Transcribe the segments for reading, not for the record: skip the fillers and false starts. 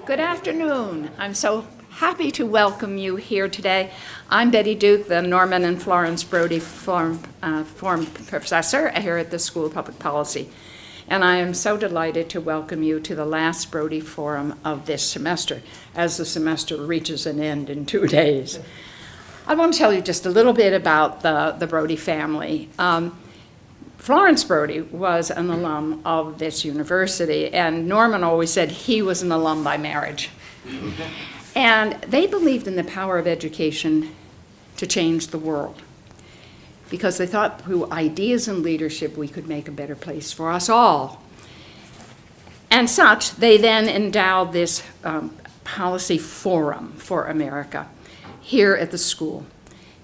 Good afternoon. I'm so happy to welcome you here today. I'm Betty Duke, the Norman and Florence Brody Forum Professor here at the School of Public Policy. And I am so delighted to welcome you to the last Brody Forum of this semester, as the semester reaches an end in 2 days. I want to tell you just a little bit about the Brody family. Florence Brody was an alum of this university, and Norman always said he was an alum by marriage. And they believed in the power of education to change the world, because they thought through ideas and leadership we could make a better place for us all. And such, they then endowed this policy forum for America here at the school.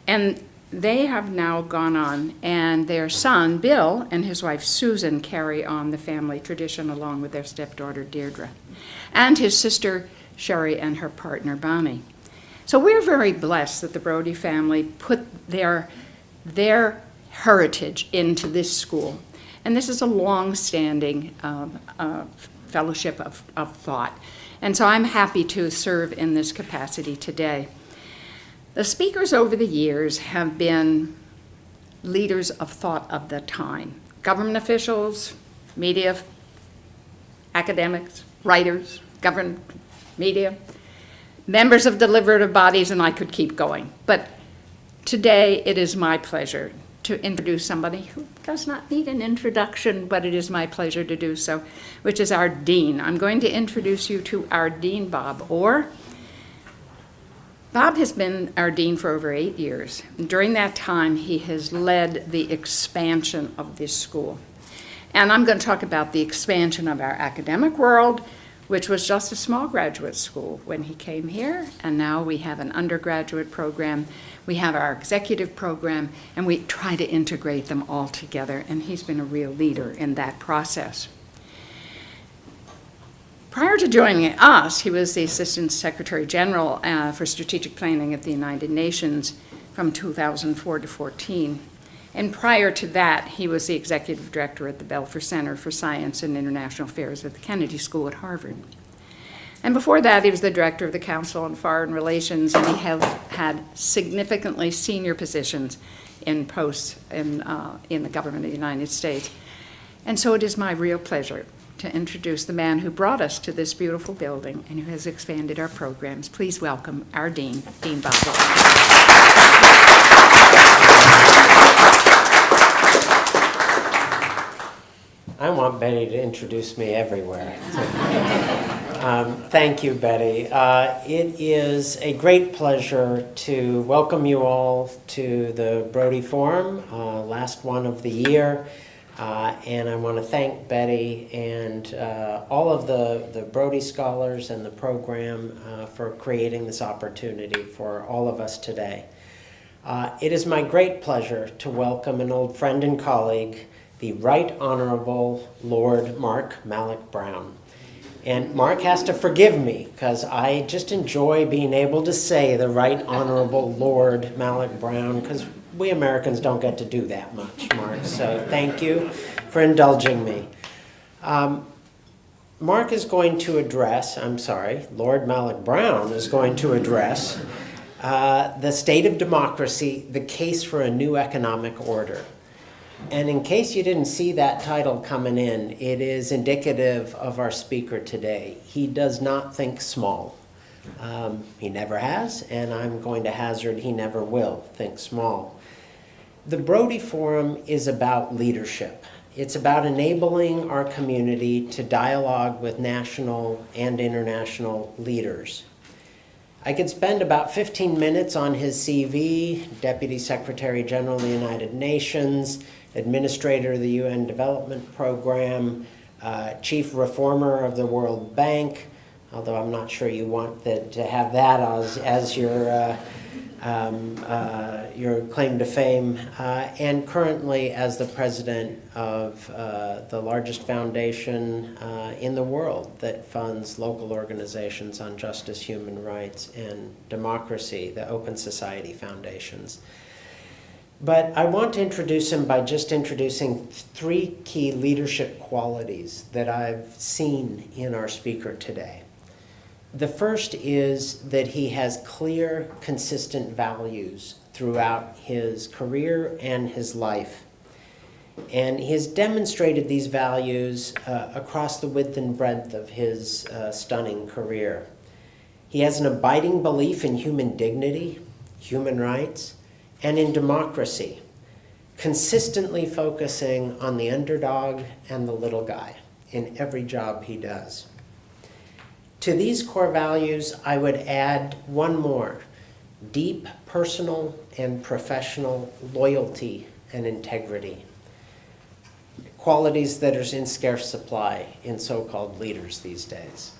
And they have now gone on, and their son, Bill, and his wife, Susan, carry on the family tradition along with their stepdaughter, Deirdre, and his sister, Sherry, and her partner, Bonnie. So we're very blessed that the Brody family put their heritage into this school. And this is a long-standing fellowship of thought. And so I'm happy to serve in this capacity today. The speakers over the years have been leaders of thought of the time. Government officials, media, academics, writers, government, media, members of deliberative bodies, and I could keep going. But today it is my pleasure to introduce somebody who does not need an introduction, but it is my pleasure to do so, which is our dean. I'm going to introduce you to our dean, Bob Orr. Bob has been our dean for over 8 years. During that time, he has led the expansion of this school. And I'm going to talk about the expansion of our academic world, which was just a small graduate school when he came here, and now we have an undergraduate program, we have our executive program, and we try to integrate them all together, and he's been a real leader in that process. Prior to joining us, he was the Assistant Secretary General for Strategic Planning at the United Nations from 2004 to 14. And prior to that, he was the Executive Director at the Belfer Center for Science and International Affairs at the Kennedy School at Harvard. And before that, he was the Director of the Council on Foreign Relations, and he has had significantly senior positions in posts in the government of the United States. And so it is my real pleasure to introduce the man who brought us to this beautiful building and who has expanded our programs. Please welcome our dean, Dean Bob Orr. I want Betty to introduce me everywhere. Thank you, Betty. It is a great pleasure to welcome you all to the Brody Forum, last one of the year. And I want to thank Betty and all of the Brody scholars and the program for creating this opportunity for all of us today. It is my great pleasure to welcome an old friend and colleague, the Right Honorable Lord Mark Malloch-Brown. And Mark has to forgive me because I just enjoy being able to say the Right Honorable Lord Malloch-Brown, because we Americans don't get to do that much, Mark. So thank you for indulging me. Mark is going to address, Lord Malloch-Brown is going to address the state of democracy, the case for a new economic order. And in case you didn't see that title coming in, it is indicative of our speaker today. He does not think small. He never has, and I'm going to hazard he never will think small. The Brody Forum is about leadership. It's about enabling our community to dialogue with national and international leaders. I could spend about 15 minutes on his CV, Deputy Secretary General of the United Nations, Administrator of the UN Development Program, Chief Reformer of the World Bank, although I'm not sure you want to have that as your claim to fame, and currently as the president of the largest foundation in the world that funds local organizations on justice, human rights, and democracy, the Open Society Foundations. But I want to introduce him by just introducing 3 key leadership qualities that I've seen in our speaker today. The first is that he has clear, consistent values throughout his career and his life. And he has demonstrated these values across the width and breadth of his stunning career. He has an abiding belief in human dignity, human rights, and in democracy, consistently focusing on the underdog and the little guy in every job he does. To these core values, I would add one more: deep personal and professional loyalty and integrity. Qualities that are in scarce supply in so-called leaders these days.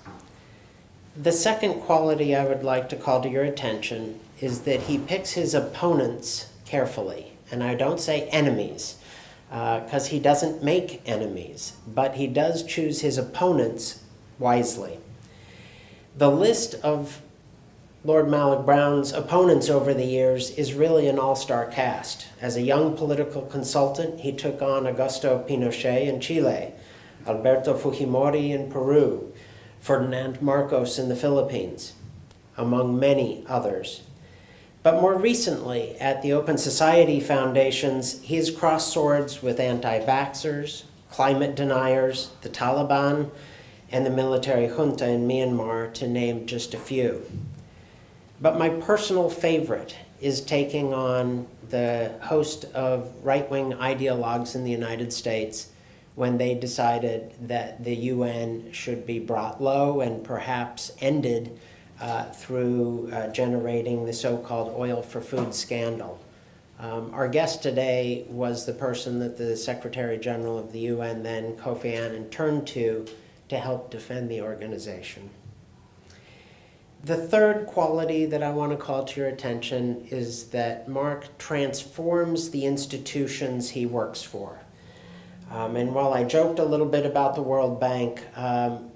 The second quality I would like to call to your attention is that he picks his opponents carefully. And I don't say enemies, because he doesn't make enemies, but he does choose his opponents wisely. The list of Lord Malloch-Brown's opponents over the years is really an all-star cast. As a young political consultant, he took on Augusto Pinochet in Chile, Alberto Fujimori in Peru, Ferdinand Marcos in the Philippines, among many others. But more recently, at the Open Society Foundations, he has crossed swords with anti-vaxxers, climate deniers, the Taliban, and the military junta in Myanmar, to name just a few. But my personal favorite is taking on the host of right-wing ideologues in the United States when they decided that the UN should be brought low and perhaps ended through generating the so-called oil for food scandal. Our guest today was the person that the Secretary General of the UN, then Kofi Annan, turned to help defend the organization. The third quality that I want to call to your attention is that Mark transforms the institutions he works for. And while I joked a little bit about the World Bank,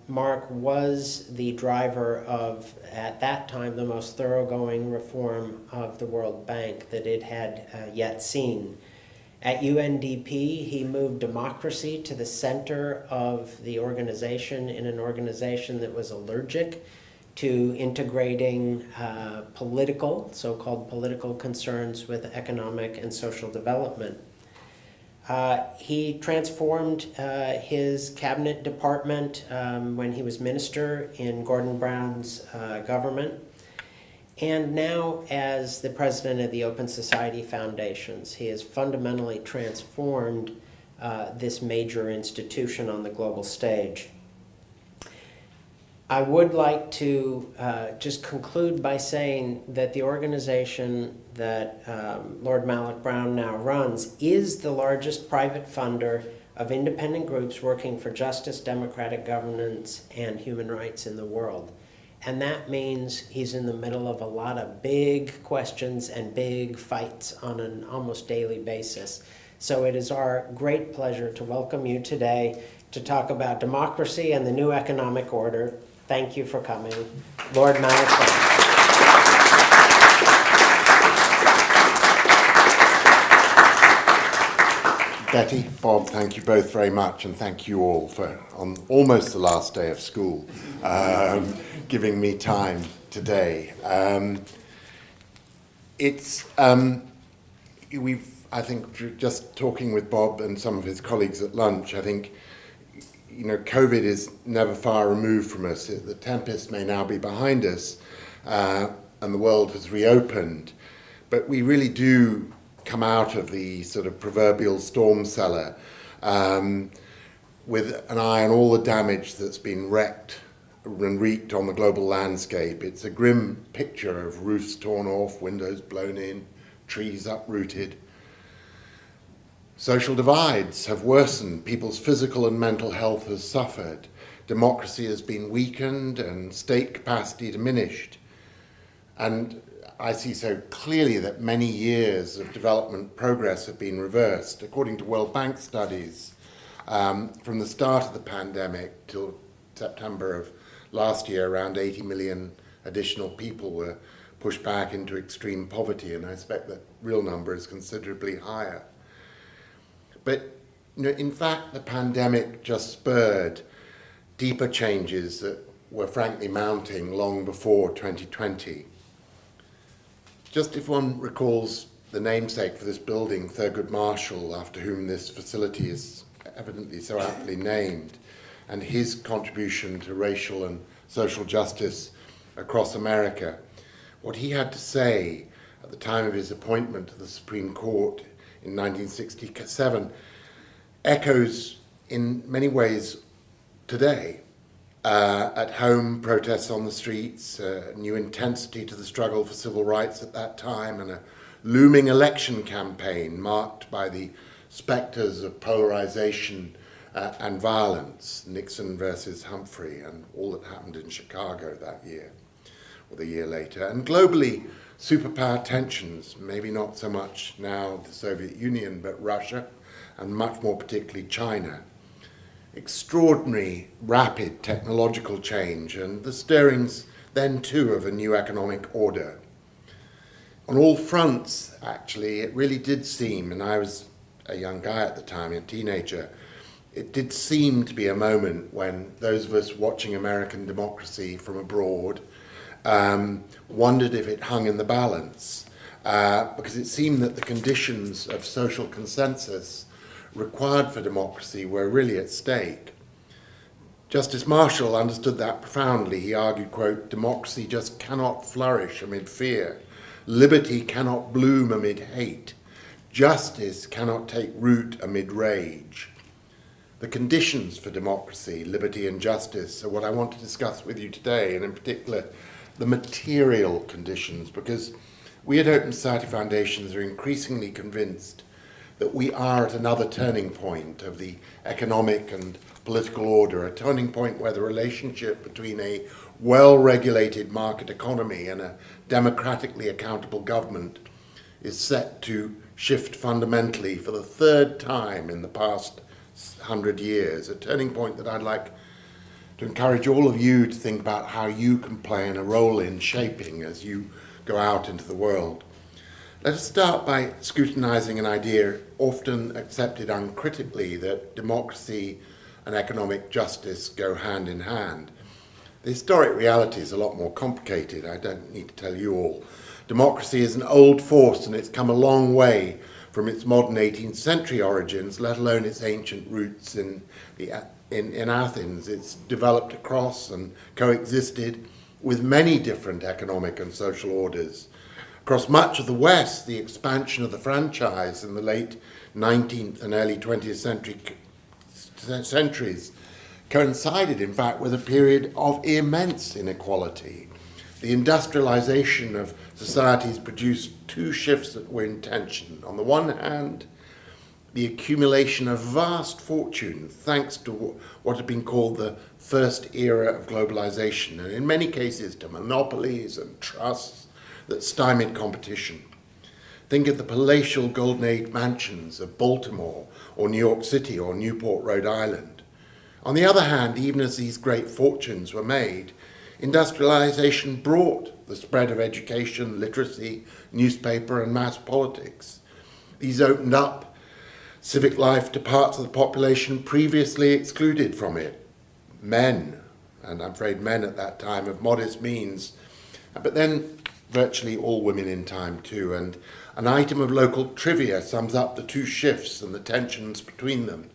Mark was the driver of, at that time, the most thoroughgoing reform of the World Bank that it had yet seen. At UNDP, he moved democracy to the center of the organization, in an organization that was allergic to integrating so-called political concerns with economic and social development. He transformed his cabinet department when he was minister in Gordon Brown's government. And now, as the president of the Open Society Foundations, he has fundamentally transformed this major institution on the global stage. I would like to just conclude by saying that the organization that Lord Malloch-Brown now runs is the largest private funder of independent groups working for justice, democratic governance, and human rights in the world. And that means he's in the middle of a lot of big questions and big fights on an almost daily basis. So it is our great pleasure to welcome you today to talk about democracy and the new economic order. Thank you for coming, Lord Malloch-Brown. Betty, Bob, thank you both very much, and thank you all for, on almost the last day of school, giving me time today. I think, just talking with Bob and some of his colleagues at lunch, I think, COVID is never far removed from us. The tempest may now be behind us, and the world has reopened, but we really do come out of the sort of proverbial storm cellar with an eye on all the damage that's been wreaked on the global landscape. It's a grim picture of roofs torn off, windows blown in, trees uprooted. Social divides have worsened. People's physical and mental health has suffered. Democracy has been weakened and state capacity diminished. And I see so clearly that many years of development progress have been reversed. According to World Bank studies, from the start of the pandemic till September of last year, around 80 million additional people were pushed back into extreme poverty, and I expect that real number is considerably higher. But in fact, the pandemic just spurred deeper changes that were frankly mounting long before 2020. Just if one recalls the namesake for this building, Thurgood Marshall, after whom this facility is evidently so aptly named, and his contribution to racial and social justice across America, what he had to say at the time of his appointment to the Supreme Court in 1967 echoes in many ways today. At home, protests on the streets, new intensity to the struggle for civil rights at that time, and a looming election campaign marked by the spectres of polarization and violence, Nixon versus Humphrey, and all that happened in Chicago that year, or the year later. And globally, superpower tensions, maybe not so much now the Soviet Union, but Russia, and much more particularly China. Extraordinary, rapid technological change, and the stirrings then too of a new economic order. On all fronts, actually, it really did seem, and I was a young guy at the time, a teenager, it did seem to be a moment when those of us watching American democracy from abroad wondered if it hung in the balance, because it seemed that the conditions of social consensus required for democracy were really at stake. Justice Marshall understood that profoundly. He argued, quote, "Democracy just cannot flourish amid fear. Liberty cannot bloom amid hate. Justice cannot take root amid rage." The conditions for democracy, liberty and justice are what I want to discuss with you today, and in particular, the material conditions, because we at Open Society Foundations are increasingly convinced that we are at another turning point of the economic and political order, a turning point where the relationship between a well-regulated market economy and a democratically accountable government is set to shift fundamentally for the third time in the past 100 years, a turning point that I'd like to encourage all of you to think about how you can play a role in shaping as you go out into the world. Let us start by scrutinizing an idea often accepted uncritically, that democracy and economic justice go hand in hand. The historic reality is a lot more complicated. I don't need to tell you all. Democracy is an old force, and it's come a long way from its modern 18th century origins, let alone its ancient roots in Athens. It's developed across and coexisted with many different economic and social orders. Across much of the West, the expansion of the franchise in the late 19th and early 20th centuries coincided, in fact, with a period of immense inequality. The industrialization of societies produced two shifts that were in tension. On the one hand, the accumulation of vast fortune, thanks to what had been called the first era of globalization, and in many cases to monopolies and trusts that stymied competition. Think of the palatial Golden Age mansions of Baltimore or New York City or Newport, Rhode Island. On the other hand, even as these great fortunes were made, industrialization brought the spread of education, literacy, newspaper, and mass politics. These opened up civic life to parts of the population previously excluded from it. Men, and I'm afraid men at that time of modest means, but then virtually all women in time too. And an item of local trivia sums up the two shifts and the tensions between them.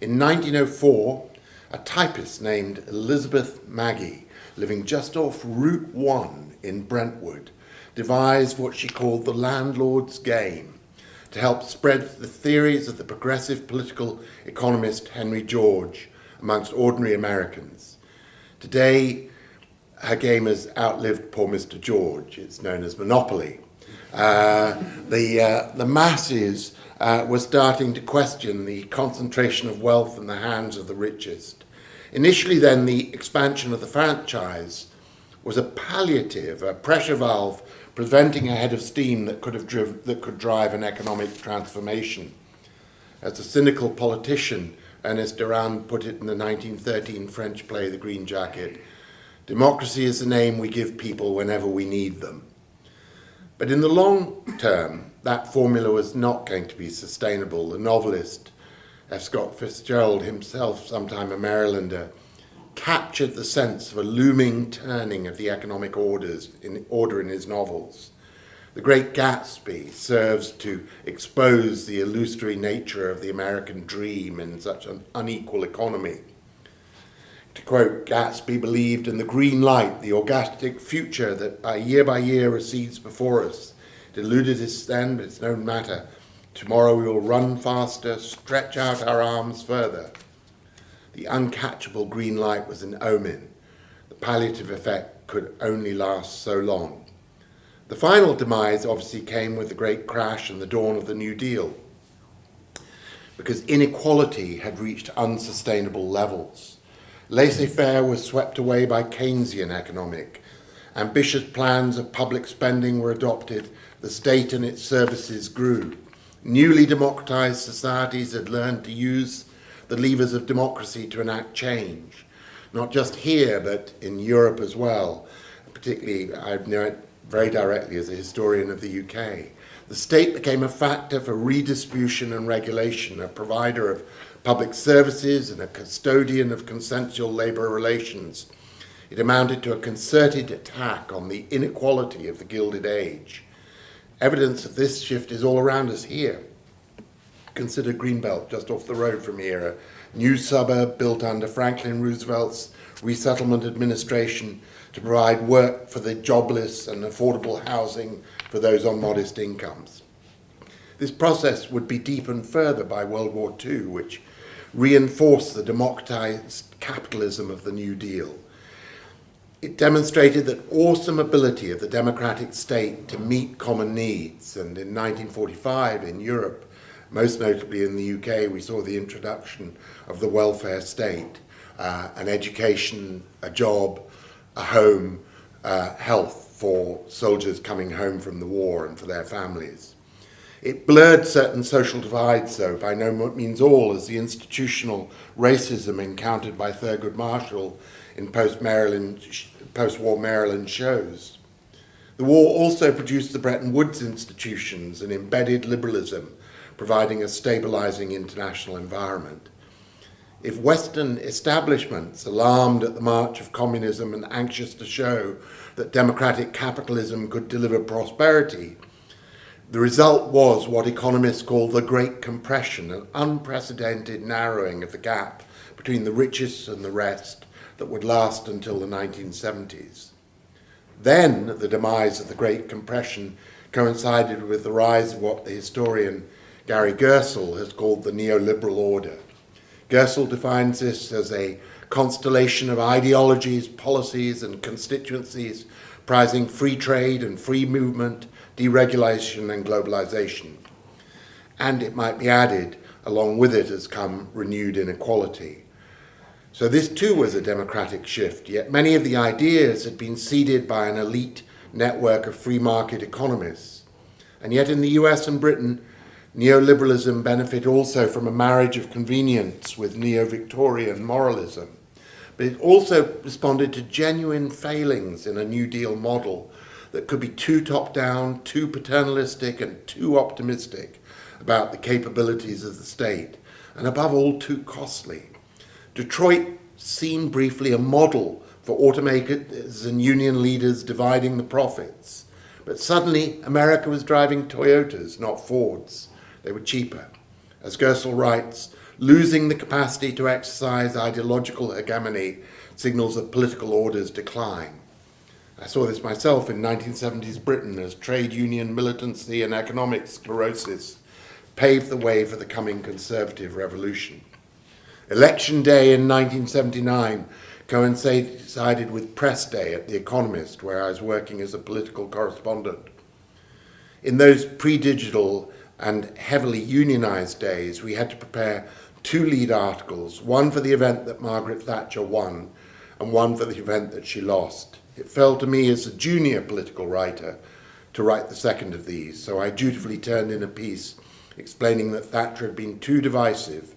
In 1904, a typist named Elizabeth Maggie, living just off Route 1 in Brentwood, devised what she called the landlord's game to help spread the theories of the progressive political economist Henry George amongst ordinary Americans. Today, her game has outlived poor Mr. George. It's known as Monopoly. The masses were starting to question the concentration of wealth in the hands of the richest. Initially then, the expansion of the franchise was a palliative, a pressure valve preventing a head of steam that could drive an economic transformation. As the cynical politician Ernest Durand put it in the 1913 French play The Green Jacket, democracy is the name we give people whenever we need them. But in the long term, that formula was not going to be sustainable. The novelist F. Scott Fitzgerald, himself sometime a Marylander, captured the sense of a looming turning of the economic order in his novels. The Great Gatsby serves to expose the illusory nature of the American dream in such an unequal economy. To quote, Gatsby believed in the green light, the orgastic future that by year recedes before us. It eluded us then, but it's no matter. Tomorrow we will run faster, stretch out our arms further. The uncatchable green light was an omen. The palliative effect could only last so long. The final demise obviously came with the great crash and the dawn of the New Deal, because inequality had reached unsustainable levels. Laissez-faire was swept away by Keynesian economic. Ambitious plans of public spending were adopted. The state and its services grew. Newly democratized societies had learned to use the levers of democracy to enact change, not just here, but in Europe as well. Particularly, I know it very directly as a historian of the UK. The state became a factor for redistribution and regulation, a provider of public services and a custodian of consensual labour relations. It amounted to a concerted attack on the inequality of the Gilded Age. Evidence of this shift is all around us here. Consider Greenbelt, just off the road from here, a new suburb built under Franklin Roosevelt's resettlement administration to provide work for the jobless and affordable housing for those on modest incomes. This process would be deepened further by World War II, which reinforced the democratized capitalism of the New Deal. It demonstrated the awesome ability of the democratic state to meet common needs, and in 1945 in Europe, most notably in the UK, we saw the introduction of the welfare state, an education, a job, a home, health for soldiers coming home from the war and for their families. It blurred certain social divides, though, by no means all, as the institutional racism encountered by Thurgood Marshall in post-war Maryland shows. The war also produced the Bretton Woods institutions and embedded liberalism, providing a stabilizing international environment. If Western establishments, alarmed at the march of communism and anxious to show that democratic capitalism could deliver prosperity, the result was what economists call the Great Compression, an unprecedented narrowing of the gap between the richest and the rest that would last until the 1970s. Then the demise of the Great Compression coincided with the rise of what the historian Gary Gerstle has called the neoliberal order. Gerstle defines this as a constellation of ideologies, policies, and constituencies prizing free trade and free movement, deregulation and globalization. And it might be added, along with it has come renewed inequality. So this too was a democratic shift, yet many of the ideas had been seeded by an elite network of free market economists. And yet in the US and Britain, neoliberalism benefited also from a marriage of convenience with neo-Victorian moralism. But it also responded to genuine failings in a New Deal model that could be too top-down, too paternalistic, and too optimistic about the capabilities of the state, and above all, too costly. Detroit seemed briefly a model for automakers and union leaders dividing the profits. But suddenly, America was driving Toyotas, not Fords. They were cheaper. As Gerstle writes, losing the capacity to exercise ideological hegemony signals a political order's decline. I saw this myself in 1970s Britain as trade union militancy and economic sclerosis paved the way for the coming conservative revolution. Election day in 1979 coincided with press day at The Economist, where I was working as a political correspondent. In those pre-digital and heavily unionized days, we had to prepare 2 lead articles, one for the event that Margaret Thatcher won and one for the event that she lost. It fell to me as a junior political writer to write the second of these, so I dutifully turned in a piece explaining that Thatcher had been too divisive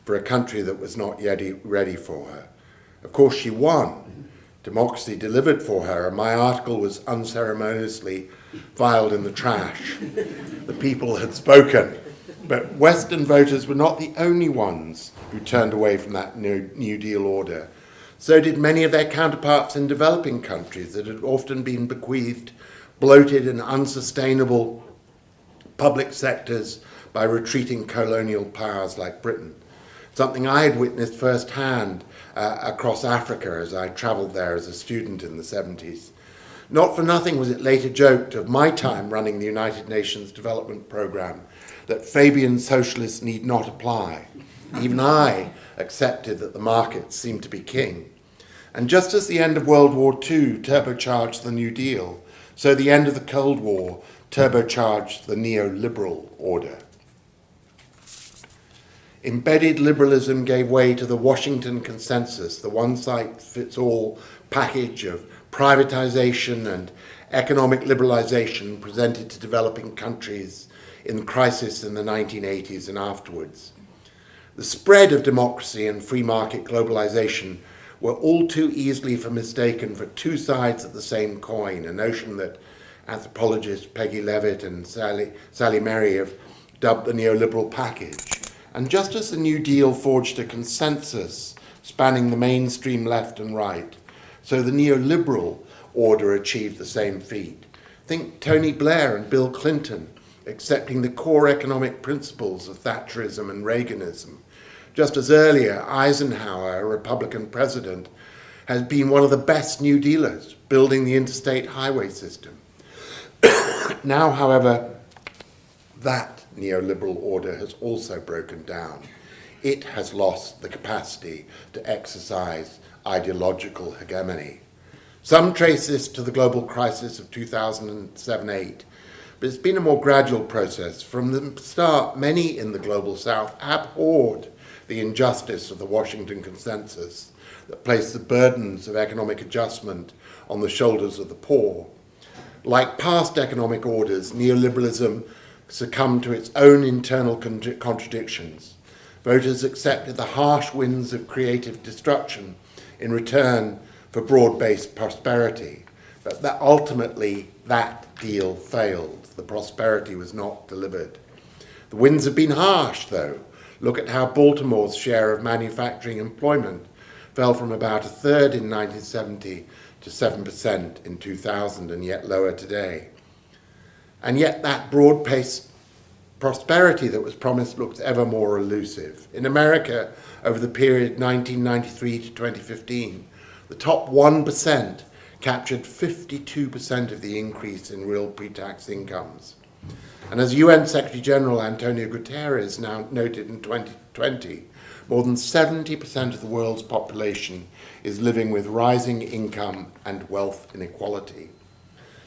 for a country that was not yet ready for her. Of course, she won. Democracy delivered for her, and my article was unceremoniously filed in the trash. The people had spoken. But Western voters were not the only ones who turned away from that New Deal order. So did many of their counterparts in developing countries that had often been bequeathed bloated and unsustainable public sectors by retreating colonial powers like Britain. Something I had witnessed firsthand across Africa as I travelled there as a student in the 70s. Not for nothing was it later joked of my time running the United Nations Development Programme that Fabian socialists need not apply. Even I accepted that the markets seemed to be king. And just as the end of World War II turbocharged the New Deal, so the end of the Cold War turbocharged the neoliberal order. Embedded liberalism gave way to the Washington Consensus, the one-size-fits-all package of privatization and economic liberalization presented to developing countries in crisis in the 1980s and afterwards. The spread of democracy and free market globalization were all too easily mistaken for two sides of the same coin, a notion that anthropologists Peggy Levitt and Sally Merry have dubbed the neoliberal package. And just as the New Deal forged a consensus spanning the mainstream left and right, so the neoliberal order achieved the same feat. Think Tony Blair and Bill Clinton accepting the core economic principles of Thatcherism and Reaganism, just as earlier Eisenhower, a Republican president, has been one of the best New Dealers, building the interstate highway system. Now, however, that neoliberal order has also broken down. It has lost the capacity to exercise ideological hegemony. Some trace this to the global crisis of 2007-8, but it's been a more gradual process. From the start, many in the global south abhorred the injustice of the Washington Consensus that placed the burdens of economic adjustment on the shoulders of the poor. Like past economic orders, neoliberalism succumbed to its own internal contradictions. Voters accepted the harsh winds of creative destruction in return for broad-based prosperity. But ultimately, that deal failed. The prosperity was not delivered. The winds have been harsh, though. Look at how Baltimore's share of manufacturing employment fell from about a third in 1970 to 7% in 2000, and yet lower today. And yet that broad-based prosperity that was promised looks ever more elusive. In America, over the period 1993 to 2015, the top 1% captured 52% of the increase in real pre-tax incomes. And as UN Secretary General Antonio Guterres now noted in 2020, more than 70% of the world's population is living with rising income and wealth inequality.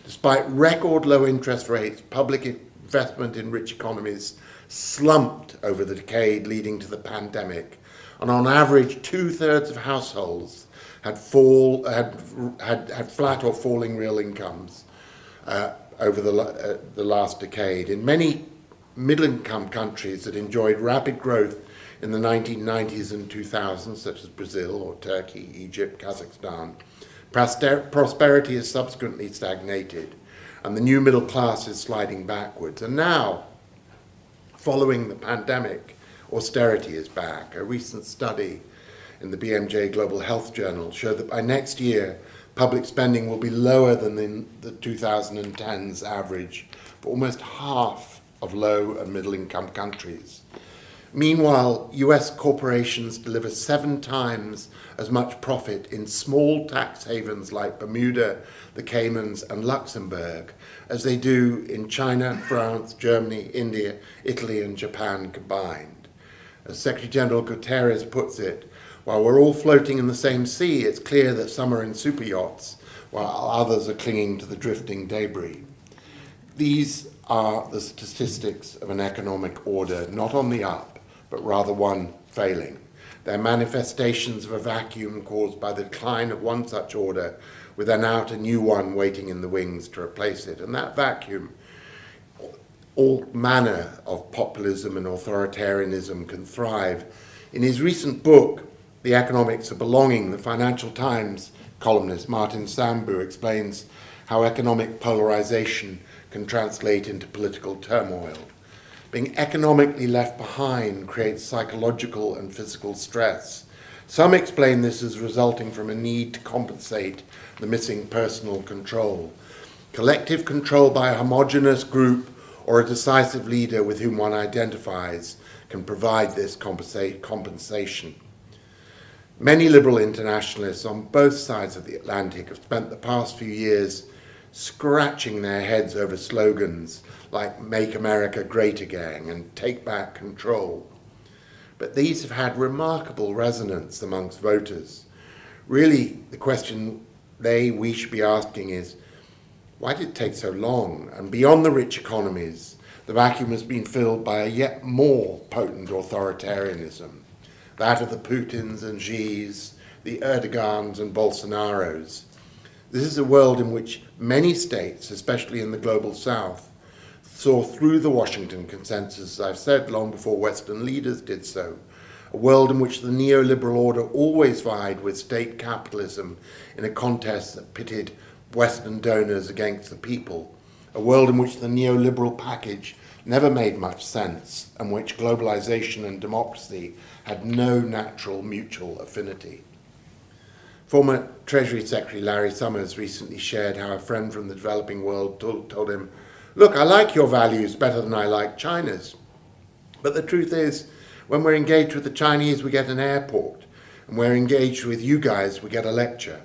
Despite record low interest rates, public investment in rich economies slumped over the decade leading to the pandemic, and on average, 2/3 of households had flat or falling real incomes over the last decade. In many middle-income countries that enjoyed rapid growth in the 1990s and 2000s, such as Brazil or Turkey, Egypt, Kazakhstan, prosperity has subsequently stagnated, and the new middle class is sliding backwards. And now, following the pandemic, austerity is back. A recent study in the BMJ Global Health Journal showed that by next year, public spending will be lower than in the 2010s average for almost half of low and middle income countries. Meanwhile, US corporations deliver 7 times as much profit in small tax havens like Bermuda, the Caymans, and Luxembourg as they do in China, France, Germany, India, Italy, and Japan combined. As Secretary General Guterres puts it, while we're all floating in the same sea, it's clear that some are in super yachts, while others are clinging to the drifting debris. These are the statistics of an economic order not on the up, but rather one failing. They're manifestations of a vacuum caused by the decline of one such order, with then out a new one waiting in the wings to replace it. And that vacuum, all manner of populism and authoritarianism can thrive. In his recent book, The Economics of Belonging, the Financial Times columnist Martin Sambu explains how economic polarization can translate into political turmoil. Being economically left behind creates psychological and physical stress. Some explain this as resulting from a need to compensate the missing personal control. Collective control by a homogeneous group or a decisive leader with whom one identifies can provide this compensation. Many liberal internationalists on both sides of the Atlantic have spent the past few years scratching their heads over slogans like "Make America Great Again" and "Take Back Control." But these have had remarkable resonance amongst voters. Really, the question we should be asking is, why did it take so long? And beyond the rich economies, the vacuum has been filled by a yet more potent authoritarianism, that of the Putins and Xis, the Erdogans and Bolsonaros. This is a world in which many states, especially in the global south, saw through the Washington consensus, as I've said, long before Western leaders did so. A world in which the neoliberal order always vied with state capitalism in a contest that pitted Western donors against the people. A world in which the neoliberal package never made much sense, and which globalization and democracy had no natural mutual affinity. Former Treasury Secretary Larry Summers recently shared how a friend from the developing world told him, "Look, I like your values better than I like China's. But the truth is, when we're engaged with the Chinese, we get an airport. And we're engaged with you guys, we get a lecture."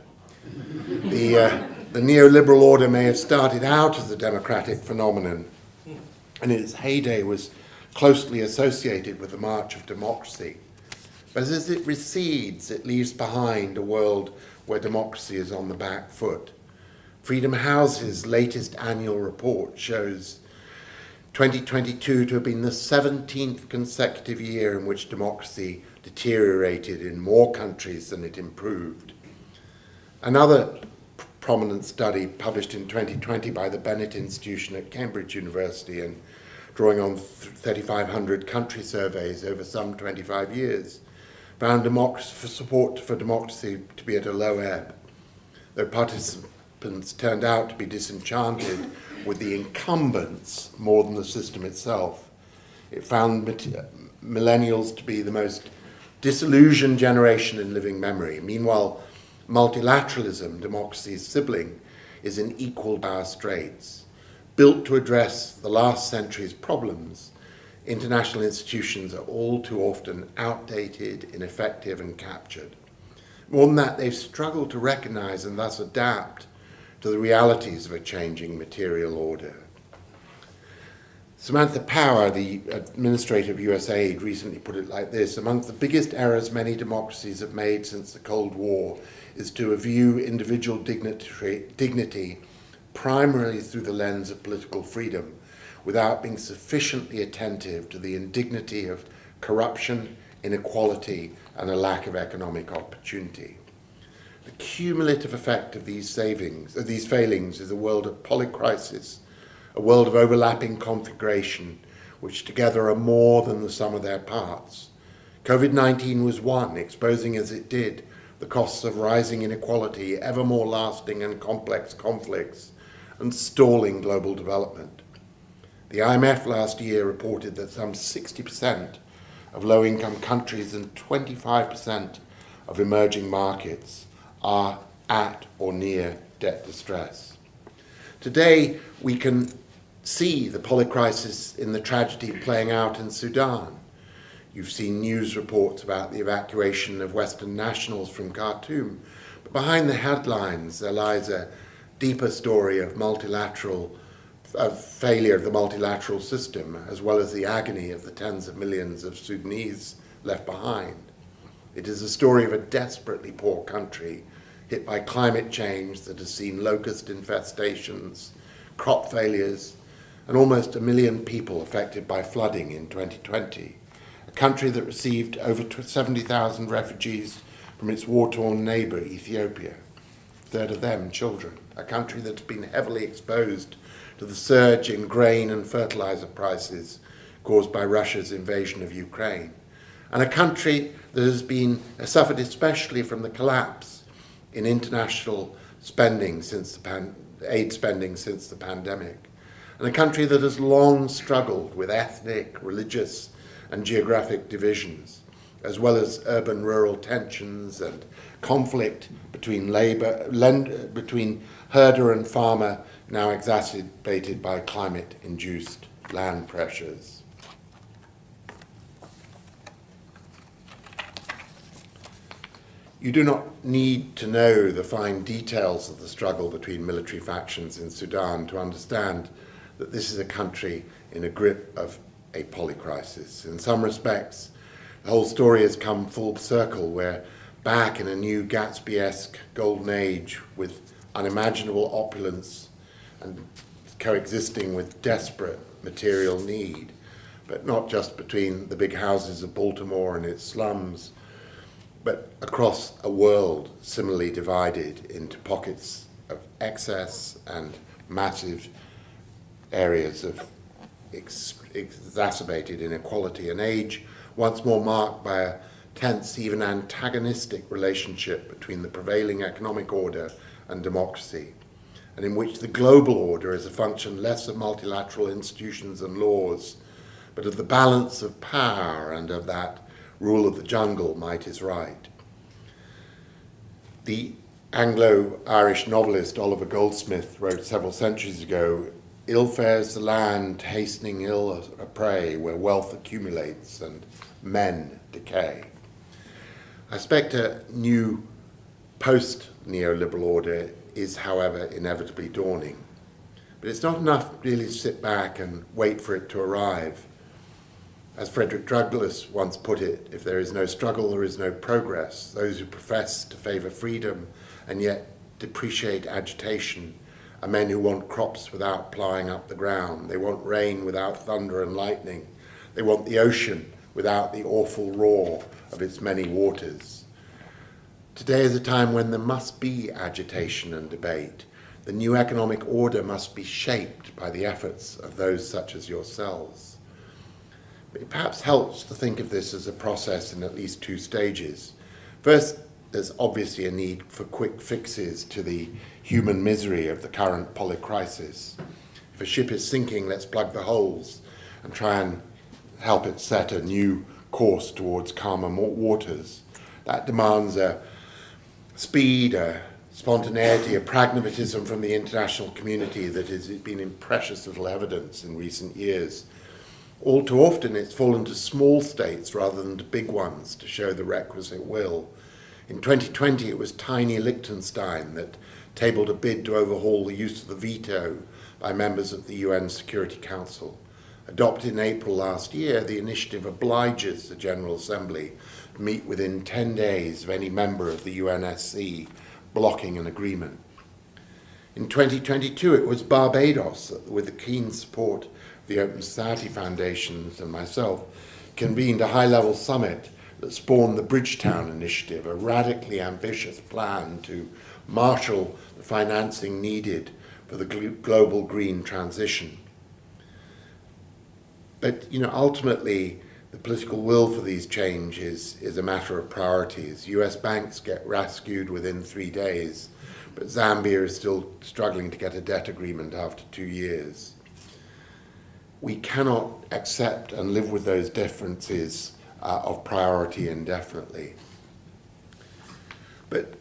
The neoliberal order may have started out as a democratic phenomenon, and in its heyday was closely associated with the march of democracy. But as it recedes, it leaves behind a world where democracy is on the back foot. Freedom House's latest annual report shows 2022 to have been the 17th consecutive year in which democracy deteriorated in more countries than it improved. Another prominent study published in 2020 by the Bennett Institution at Cambridge University and drawing on 3,500 country surveys over some 25 years, found support for democracy to be at a low ebb, though participants turned out to be disenchanted with the incumbents more than the system itself. It found millennials to be the most disillusioned generation in living memory. Meanwhile, multilateralism, democracy's sibling, is in equal dire straits. Built to address the last century's problems, international institutions are all too often outdated, ineffective, and captured. More than that, they've struggled to recognize and thus adapt to the realities of a changing material order. Samantha Power, the administrator of USAID, recently put it like this: amongst the biggest errors many democracies have made since the Cold War is to view individual dignity primarily through the lens of political freedom, without being sufficiently attentive to the indignity of corruption, inequality, and a lack of economic opportunity. The cumulative effect of these failings is a world of polycrisis, a world of overlapping configuration, which together are more than the sum of their parts. COVID-19 was one, exposing as it did the costs of rising inequality, ever more lasting and complex conflicts, and stalling global development. The IMF last year reported that some 60% of low-income countries and 25% of emerging markets are at or near debt distress. Today, we can see the polycrisis in the tragedy playing out in Sudan. You've seen news reports about the evacuation of Western nationals from Khartoum, but behind the headlines there lies a deeper story of failure of the multilateral system, as well as the agony of the tens of millions of Sudanese left behind. It is a story of a desperately poor country hit by climate change that has seen locust infestations, crop failures, and almost 1 million people affected by flooding in 2020. A country that received over 70,000 refugees from its war-torn neighbour, Ethiopia, a third of them children. A country that's been heavily exposed to the surge in grain and fertilizer prices caused by Russia's invasion of Ukraine. And a country that has been suffered especially from the collapse in international spending aid spending since the pandemic. And a country that has long struggled with ethnic, religious, and geographic divisions. as well as urban-rural tensions and conflict between between herder and farmer, now exacerbated by climate-induced land pressures. You do not need to know the fine details of the struggle between military factions in Sudan to understand that this is a country in a grip of a polycrisis. In some respects, the whole story has come full circle. We're back in a new Gatsby-esque golden age with unimaginable opulence and coexisting with desperate material need, but not just between the big houses of Baltimore and its slums, but across a world similarly divided into pockets of excess and massive areas of exacerbated inequality, an age once more marked by a tense, even antagonistic relationship between the prevailing economic order and democracy, and in which the global order is a function less of multilateral institutions and laws, but of the balance of power and of that rule of the jungle, might is right. The Anglo-Irish novelist Oliver Goldsmith wrote several centuries ago, "Ill fares the land, hastening ill a prey, where wealth accumulates and men decay." I suspect a new post-neoliberal order is, however, inevitably dawning. But it's not enough really to sit back and wait for it to arrive. As Frederick Douglass once put it, if there is no struggle, there is no progress. Those who profess to favour freedom and yet depreciate agitation are men who want crops without ploughing up the ground. They want rain without thunder and lightning. They want the ocean without the awful roar of its many waters. Today is a time when there must be agitation and debate. The new economic order must be shaped by the efforts of those such as yourselves. It perhaps helps to think of this as a process in at least two stages. First, there's obviously a need for quick fixes to the human misery of the current polycrisis. If a ship is sinking, let's plug the holes and try and help it set a new course towards calmer waters. That demands a speed, a spontaneity, a pragmatism from the international community that has been in precious little evidence in recent years. All too often it's fallen to small states rather than to big ones to show the requisite will. In 2020 it was tiny Liechtenstein that tabled a bid to overhaul the use of the veto by members of the UN Security Council. Adopted in April last year, the initiative obliges the General Assembly to meet within 10 days of any member of the UNSC blocking an agreement. In 2022 it was Barbados that, with the keen support the Open Society Foundations and myself, convened a high-level summit that spawned the Bridgetown Initiative, a radically ambitious plan to marshal the financing needed for the global green transition. But ultimately, the political will for these changes is a matter of priorities. US banks get rescued within 3 days, but Zambia is still struggling to get a debt agreement after 2 years. We cannot accept and live with those differences of priority indefinitely. But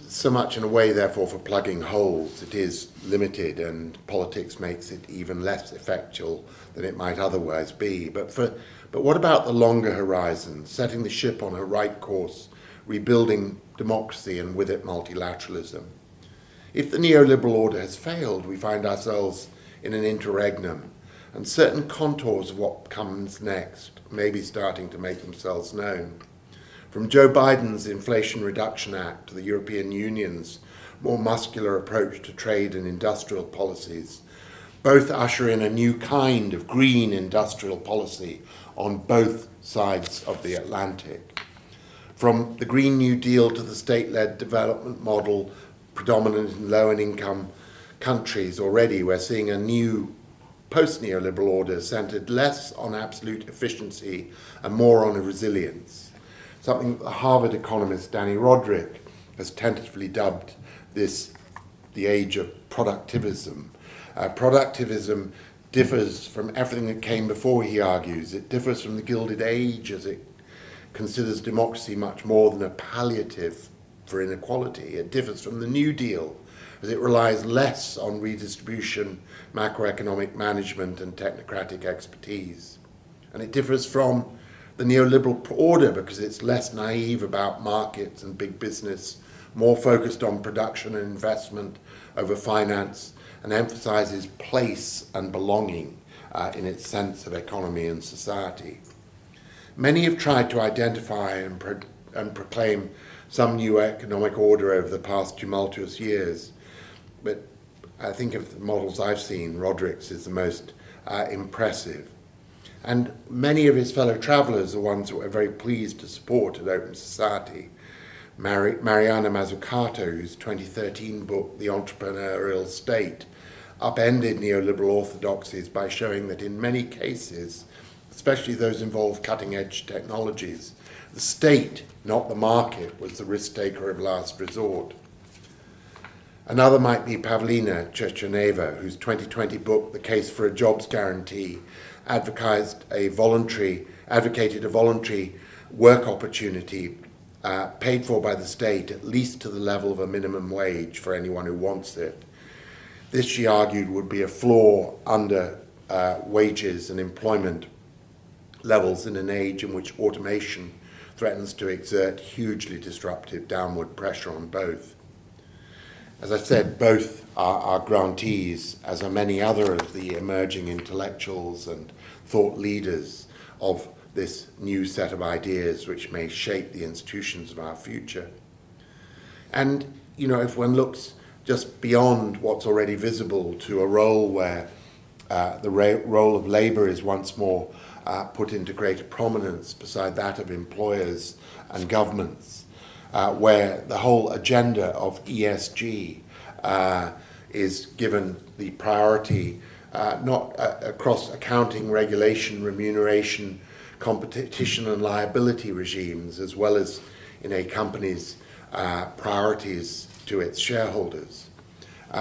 so much in a way, therefore, for plugging holes, it is limited, and politics makes it even less effectual than it might otherwise be. But what about the longer horizon, setting the ship on a right course, rebuilding democracy and with it multilateralism? If the neoliberal order has failed, we find ourselves in an interregnum, and certain contours of what comes next may be starting to make themselves known. From Joe Biden's Inflation Reduction Act to the European Union's more muscular approach to trade and industrial policies, both usher in a new kind of green industrial policy on both sides of the Atlantic. From the Green New Deal to the state-led development model predominant in low and income countries, already we're seeing a new post-neoliberal order centered less on absolute efficiency and more on resilience. Something that the Harvard economist Danny Roderick has tentatively dubbed this the age of productivism. Productivism differs from everything that came before, he argues. It differs from the Gilded Age as it considers democracy much more than a palliative for inequality. It differs from the New Deal, as it relies less on redistribution, macroeconomic management, and technocratic expertise. And it differs from the neoliberal order because it's less naive about markets and big business, more focused on production and investment over finance, and emphasizes place and belonging in its sense of economy and society. Many have tried to identify and proclaim some new economic order over the past tumultuous years, but I think of the models I've seen, Roderick's is the most impressive. And many of his fellow travellers are ones that we're very pleased to support at Open Society. Mariana Mazzucato, whose 2013 book, The Entrepreneurial State, upended neoliberal orthodoxies by showing that in many cases, especially those involved cutting-edge technologies, the state, not the market, was the risk-taker of last resort. Another might be Pavlina Chechoneva, whose 2020 book, The Case for a Jobs Guarantee, advocated a voluntary work opportunity paid for by the state, at least to the level of a minimum wage for anyone who wants it. This, she argued, would be a floor under wages and employment levels in an age in which automation threatens to exert hugely disruptive downward pressure on both. As I said, both are grantees, as are many other of the emerging intellectuals and thought leaders of this new set of ideas which may shape the institutions of our future. And, you know, if one looks just beyond what's already visible to a role where the role of labour is once more put into greater prominence beside that of employers and governments, where the whole agenda of ESG is given the priority not across accounting, regulation, remuneration, competition and liability regimes, as well as in a company's priorities to its shareholders,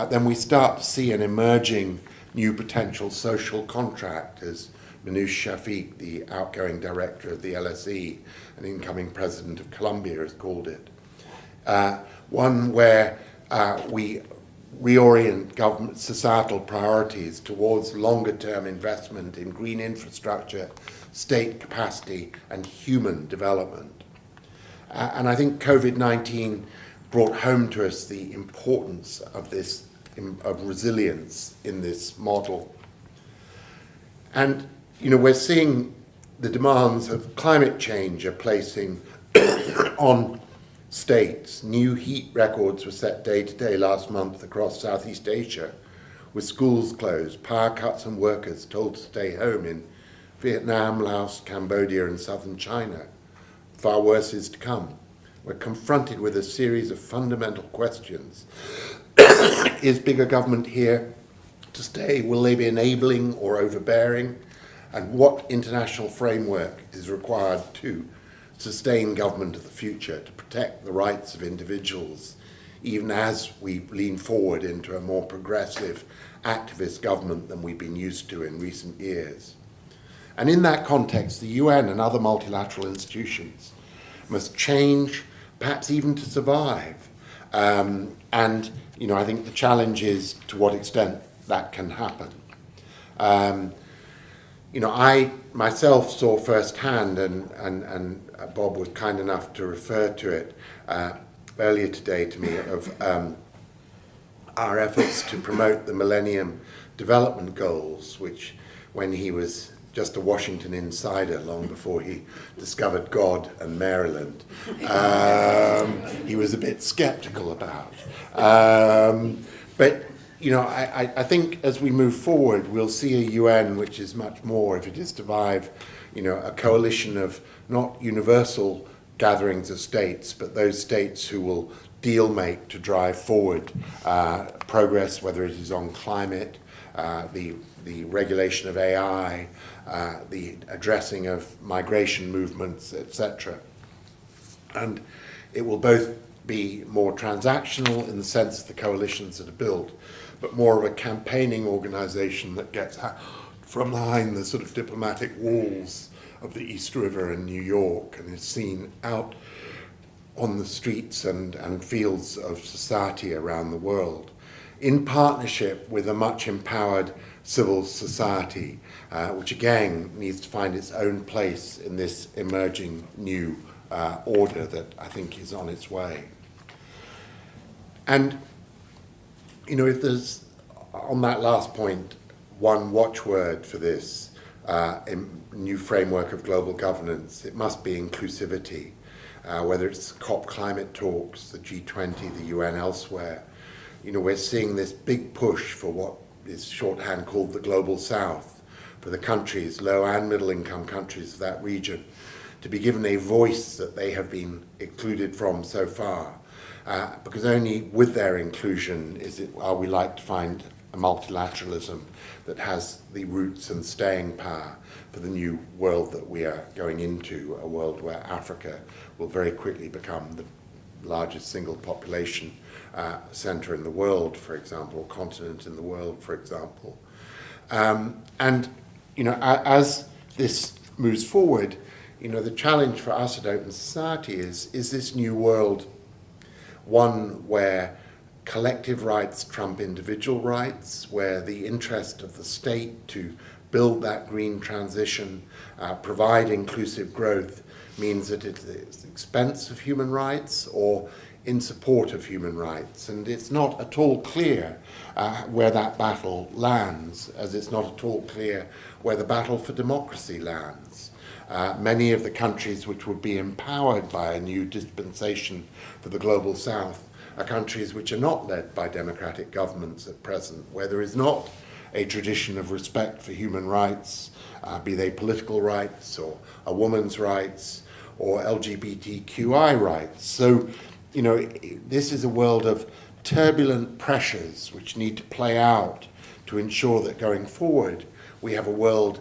then we start to see an emerging new potential social contract, as Manoush Shafiq, the outgoing director of the LSE and incoming president of Columbia, has called it. One where we reorient government societal priorities towards longer-term investment in green infrastructure, state capacity, and human development. And I think COVID-19 brought home to us the importance of this, of resilience in this model. And, you know, we're seeing the demands of climate change are placing on states. New heat records were set day to day last month across Southeast Asia, with schools closed, power cuts and workers told to stay home in Vietnam, Laos, Cambodia, and southern China. Far worse is to come. We're confronted with a series of fundamental questions. Is bigger government here to stay? Will they be enabling or overbearing? And what international framework is required to sustain government of the future, to protect the rights of individuals, even as we lean forward into a more progressive, activist government than we've been used to in recent years? And in that context, the UN and other multilateral institutions must change, perhaps even to survive. And, you know, I think the challenge is to what extent that can happen. You know, I myself saw firsthand, and Bob was kind enough to refer to it earlier today to me, of our efforts to promote the Millennium Development Goals, which, when he was just a Washington insider long before he discovered God and Maryland, he was a bit skeptical about. But, you know, I think as we move forward, we'll see a UN which is much more, if it is to survive, you know, a coalition of not universal gatherings of states, but those states who will deal make to drive forward progress, whether it is on climate, the regulation of AI, the addressing of migration movements, etc. And it will both be more transactional in the sense of the coalitions that are built, but more of a campaigning organisation that gets from behind the sort of diplomatic walls of the East River in New York and is seen out on the streets and fields of society around the world, in partnership with a much empowered civil society, which again needs to find its own place in this emerging new order that I think is on its way. And, you know, if there's, on that last point, one watchword for this new framework of global governance, it must be inclusivity. Whether it's COP climate talks, the G20, the UN, elsewhere, you know, we're seeing this big push for what is shorthand called the Global South, for the countries, low and middle income countries of that region, to be given a voice that they have been excluded from so far. Because only with their inclusion are we like to find a multilateralism that has the roots and staying power for the new world that we are going into, a world where Africa will very quickly become the largest single population center in the world, for example, or continent in the world, for example. And, you know, as this moves forward, you know, the challenge for us at Open Society is this new world one where collective rights trump individual rights, where the interest of the state to build that green transition, provide inclusive growth, means that it's at the expense of human rights or in support of human rights. And it's not at all clear where that battle lands, as it's not at all clear where the battle for democracy lands. Many of the countries which would be empowered by a new dispensation for the Global South are countries which are not led by democratic governments at present, where there is not a tradition of respect for human rights, be they political rights or a woman's rights or LGBTQI rights. So, you know, this is a world of turbulent pressures which need to play out to ensure that going forward we have a world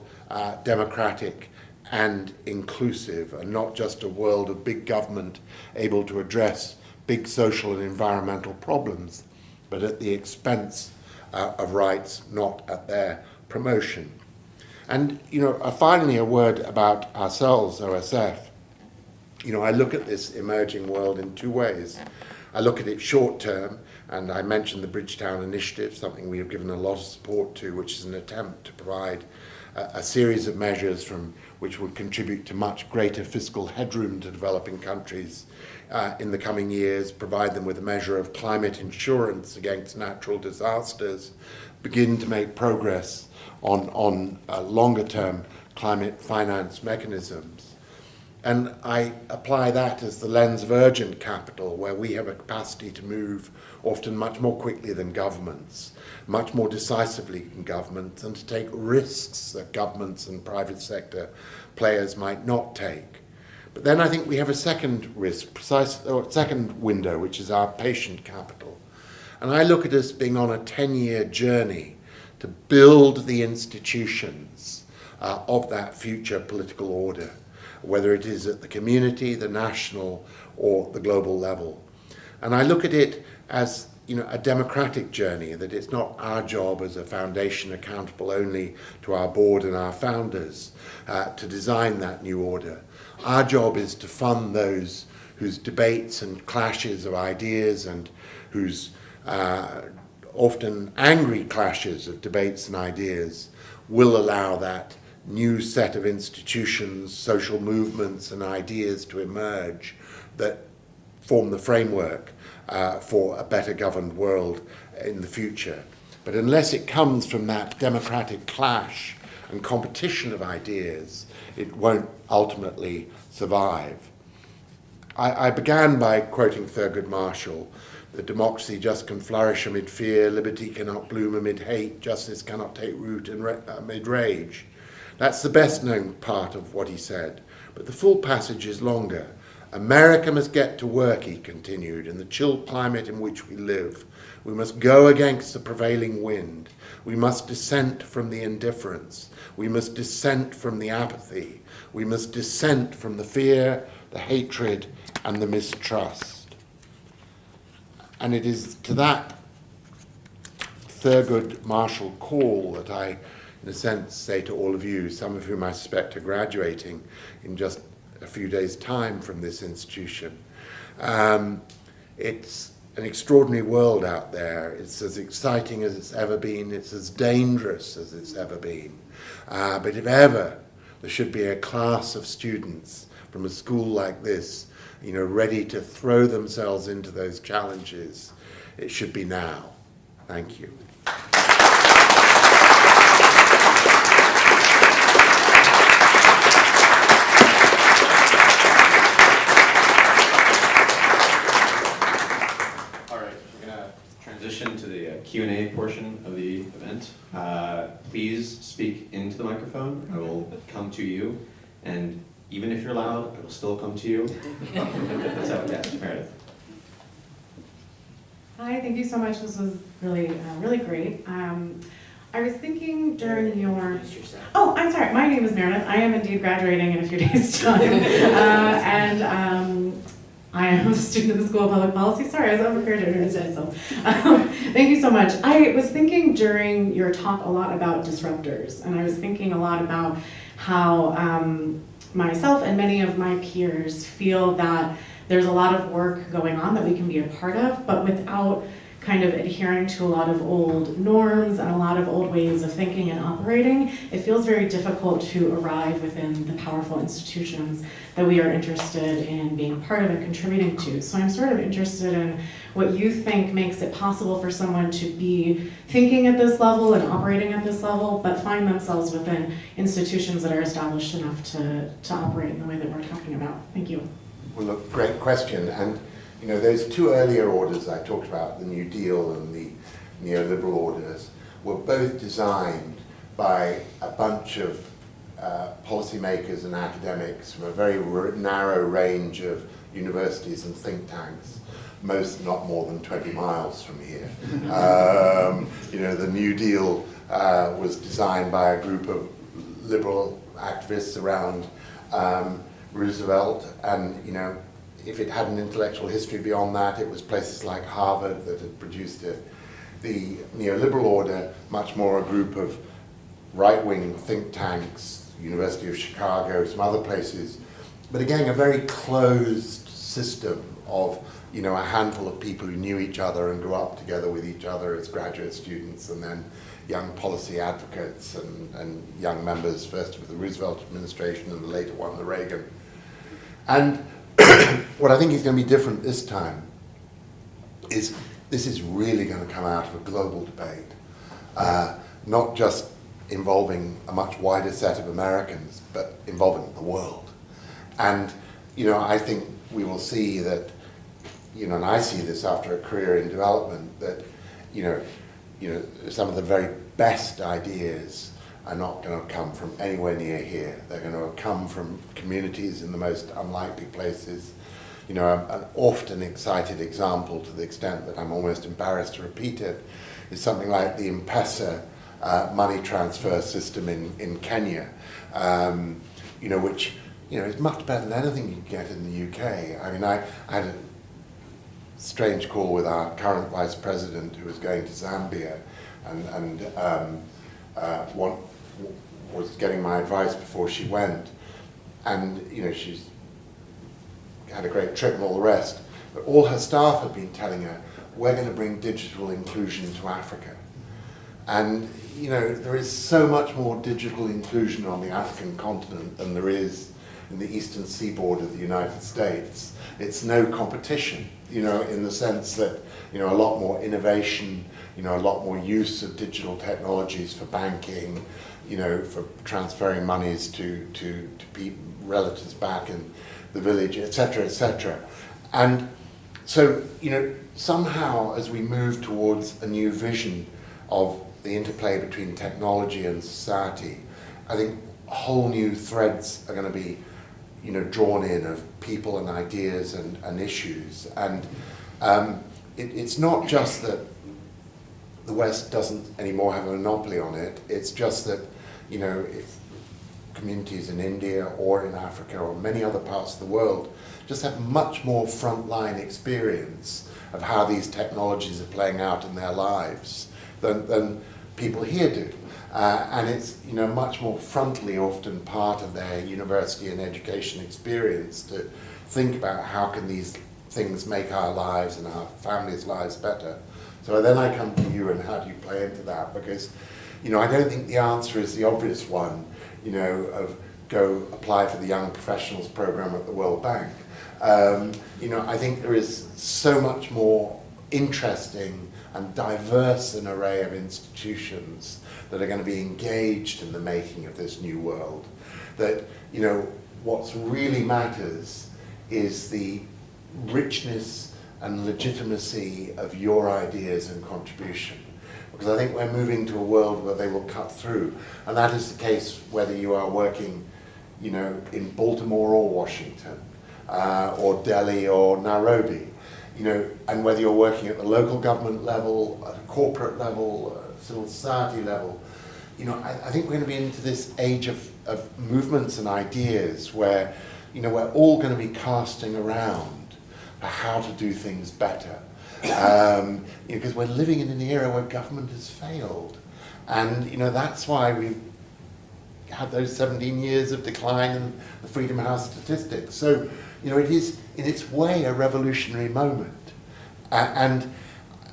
democratic and inclusive, and not just a world of big government able to address big social and environmental problems, but at the expense of rights, not at their promotion. And, you know, finally a word about ourselves, OSF. You know, I look at this emerging world in two ways. I look at it short term, and I mentioned the Bridgetown Initiative, something we have given a lot of support to, which is an attempt to provide a series of measures which would contribute to much greater fiscal headroom to developing countries in the coming years, provide them with a measure of climate insurance against natural disasters, begin to make progress on longer-term climate finance mechanisms. And I apply that as the lens of urgent capital, where we have a capacity to move often much more quickly than governments, much more decisively than governments, and to take risks that governments and private sector players might not take. But then I think we have a second risk, second window, which is our patient capital. And I look at us being on a 10-year journey to build the institutions of that future political order, whether it is at the community, the national, or the global level. And I look at it as, you know, a democratic journey, that it's not our job as a foundation accountable only to our board and our founders to design that new order. Our job is to fund those whose debates and clashes of ideas and whose often angry clashes of debates and ideas will allow that new set of institutions, social movements and ideas to emerge that form the framework for a better governed world in the future. But unless it comes from that democratic clash and competition of ideas, it won't ultimately survive. I began by quoting Thurgood Marshall, that democracy just can flourish amid fear, liberty cannot bloom amid hate, justice cannot take root amid rage. That's the best known part of what he said, but the full passage is longer. America must get to work, he continued, in the chill climate in which we live. We must go against the prevailing wind. We must dissent from the indifference. We must dissent from the apathy. We must dissent from the fear, the hatred, and the mistrust. And it is to that Thurgood Marshall call that I in a sense, say to all of you, some of whom I suspect are graduating in just a few days' time from this institution. It's an extraordinary world out there. It's as exciting as it's ever been. It's as dangerous as it's ever been. But if ever there should be a class of students from a school like this, ready to throw themselves into those challenges, it should be now. Thank you. Transition to the Q&A portion of the event. Please speak into the microphone. I will come to you, and even if you're loud, I will still come to you. That's how it gets. Meredith. Hi, thank you so much. This was really, really great. I was thinking during your... Oh, I'm sorry. My name is Meredith. I am indeed graduating in a few days' time. I am a student of the School of Public Policy. Sorry, I was unprepared to introduce myself. Thank you so much. I was thinking during your talk a lot about disruptors, and I was thinking a lot about how myself and many of my peers feel that there's a lot of work going on that we can be a part of, but without kind of adhering to a lot of old norms and a lot of old ways of thinking and operating, it feels very difficult to arrive within the powerful institutions that we are interested in being part of and contributing to. So I'm sort of interested in what you think makes it possible for someone to be thinking at this level and operating at this level, but find themselves within institutions that are established enough to operate in the way that we're talking about. Thank you. Well, look, great question. And those two earlier orders I talked about, the New Deal and the neoliberal orders, were both designed by a bunch of policymakers and academics from a very narrow range of universities and think tanks, most not more than 20 miles from here. The New Deal was designed by a group of liberal activists around Roosevelt, and if it had an intellectual history beyond that, it was places like Harvard that had produced it. The neoliberal order, much more a group of right-wing think tanks, University of Chicago, some other places, but again, a very closed system of a handful of people who knew each other and grew up together with each other as graduate students, and then young policy advocates and young members, first of the Roosevelt administration and the later one, the Reagan. And what I think is going to be different this time is this is really going to come out of a global debate, not just involving a much wider set of Americans, but involving the world. And, I think we will see that, and I see this after a career in development, that, some of the very best ideas are not going to come from anywhere near here. They're going to come from communities in the most unlikely places. An often excited example, to the extent that I'm almost embarrassed to repeat it, is something like the M-Pesa money transfer system in Kenya, which is much better than anything you can get in the UK. I mean, I had a strange call with our current vice president who was going to Zambia, and was getting my advice before she went, and she's had a great trip and all the rest, but all her staff had been telling her, we're going to bring digital inclusion to Africa. And there is so much more digital inclusion on the African continent than there is in the eastern seaboard of the United States. It's no competition, in the sense that a lot more innovation, a lot more use of digital technologies for banking, for transferring monies to relatives back in the village, etc., etc. And so, somehow as we move towards a new vision of the interplay between technology and society, I think whole new threads are going to be, drawn in of people and ideas and issues. And it's not just that the West doesn't anymore have a monopoly on it, it's just that, if communities in India or in Africa or many other parts of the world just have much more frontline experience of how these technologies are playing out in their lives than people here do. And it's, you know, much more frontally often part of their university and education experience to think about how can these things make our lives and our families' lives better. So then I come to you, and how do you play into that? Because, you know, I don't think the answer is the obvious one, you know, of go apply for the Young Professionals program at the World Bank. You know, I think there is so much more interesting and diverse an array of institutions that are going to be engaged in the making of this new world, that, you know, what's really matters is the richness and legitimacy of your ideas and contribution. Because I think we're moving to a world where they will cut through. And that is the case whether you are working, you know, in Baltimore or Washington, or Delhi or Nairobi, you know, and whether you're working at the local government level, at a corporate level, civil society level. You know, I think we're going to be into this age of movements and ideas where, you know, we're all going to be casting around for how to do things better. You know, because we're living in an era where government has failed. And, you know, that's why we've had those 17 years of decline in the Freedom House statistics. So, you know, it is, in its way, a revolutionary moment. And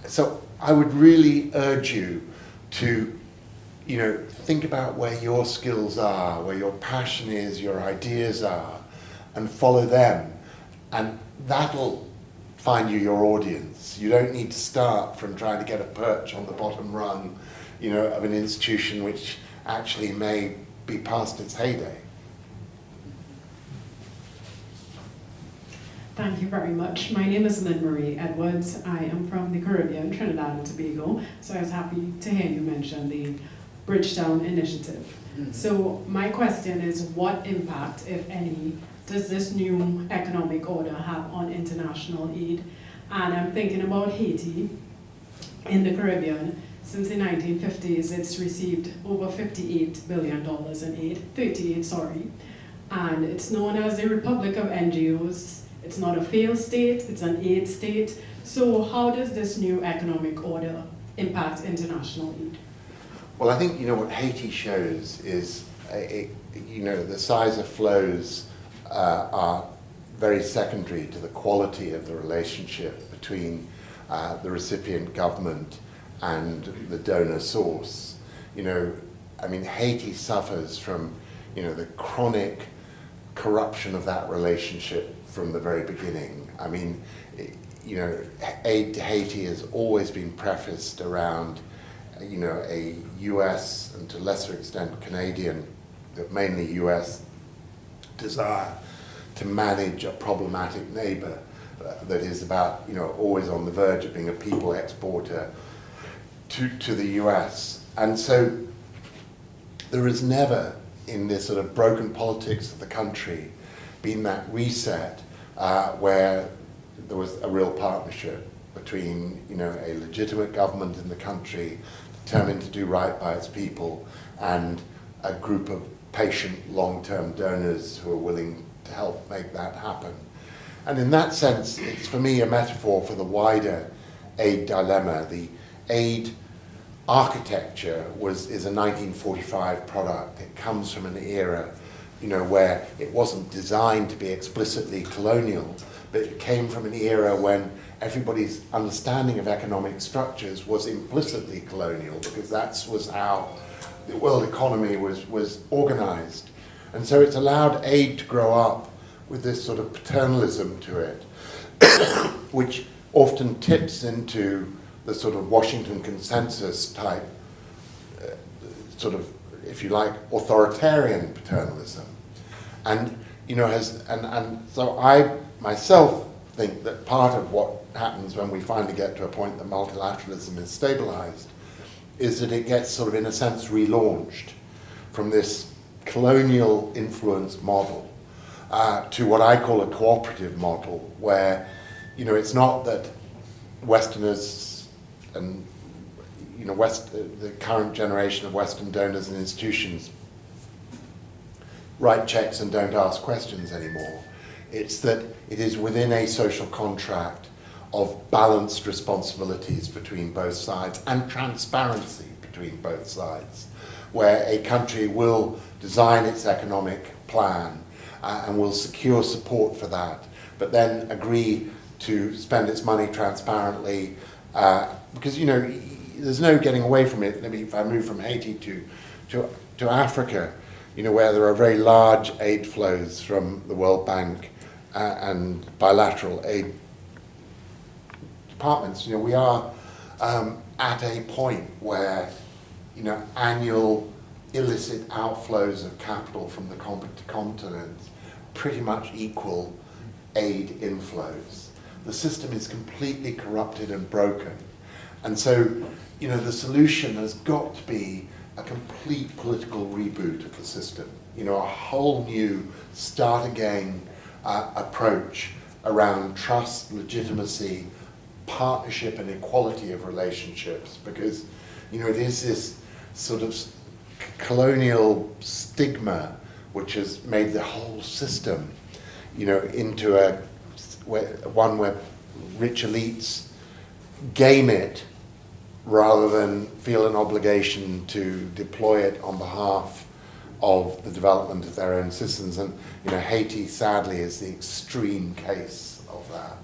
so I would really urge you to, you know, think about where your skills are, where your passion is, your ideas are, and follow them. And that'll find you your audience. You don't need to start from trying to get a perch on the bottom rung, you know, of an institution which actually may be past its heyday. Thank you very much. My name is Lynn Marie Edwards. I am from the Caribbean, Trinidad and Tobago. So I was happy to hear you mention the Bridgetown Initiative. Mm-hmm. So my question is, what impact, if any, does this new economic order have on international aid? And I'm thinking about Haiti in the Caribbean. Since the 1950s, it's received over $58 billion in aid, 38, sorry. And it's known as the Republic of NGOs. It's not a failed state, it's an aid state. So how does this new economic order impact international aid? Well, I think, you know, what Haiti shows is, you know, the size of flows are very secondary to the quality of the relationship between the recipient government and the donor source. You know, I mean, Haiti suffers from, you know, the chronic corruption of that relationship from the very beginning. I mean, you know, aid to Haiti has always been prefaced around, you know, a US and to a lesser extent Canadian, but mainly US desire to manage a problematic neighbor that is about, you know, always on the verge of being a people exporter to the US. And so there has never, in this sort of broken politics of the country, been that reset where there was a real partnership between, you know, a legitimate government in the country determined to do right by its people and a group of patient long-term donors who are willing to help make that happen. And in that sense, it's for me a metaphor for the wider aid dilemma. The aid architecture is a 1945 product. It comes from an era, you know, where it wasn't designed to be explicitly colonial, but it came from an era when everybody's understanding of economic structures was implicitly colonial, because that was how the world economy was organized. And so it's allowed aid to grow up with this sort of paternalism to it, which often tips into the sort of Washington consensus type, sort of, if you like, authoritarian paternalism. And, you know, and so I myself think that part of what happens when we finally get to a point that multilateralism is stabilized is that it gets sort of, in a sense, relaunched from this colonial influence model to what I call a cooperative model, where, you know, it's not that Westerners and, you know, the current generation of Western donors and institutions write checks and don't ask questions anymore. It's that it is within a social contract of balanced responsibilities between both sides and transparency between both sides, where a country will design its economic plan and will secure support for that, but then agree to spend its money transparently, because, you know, there's no getting away from it. Maybe if I move from Haiti to Africa, you know, where there are very large aid flows from the World Bank and bilateral aid departments, you know, we are at a point where, you know, annual illicit outflows of capital from the continents pretty much equal aid inflows. The system is completely corrupted and broken. And so, you know, the solution has got to be a complete political reboot of the system. You know, a whole new start again approach around trust, legitimacy, partnership and equality of relationships, because, you know, it is this sort of colonial stigma which has made the whole system, you know, into one where rich elites game it rather than feel an obligation to deploy it on behalf of the development of their own citizens. And, you know, Haiti, sadly, is the extreme case of that.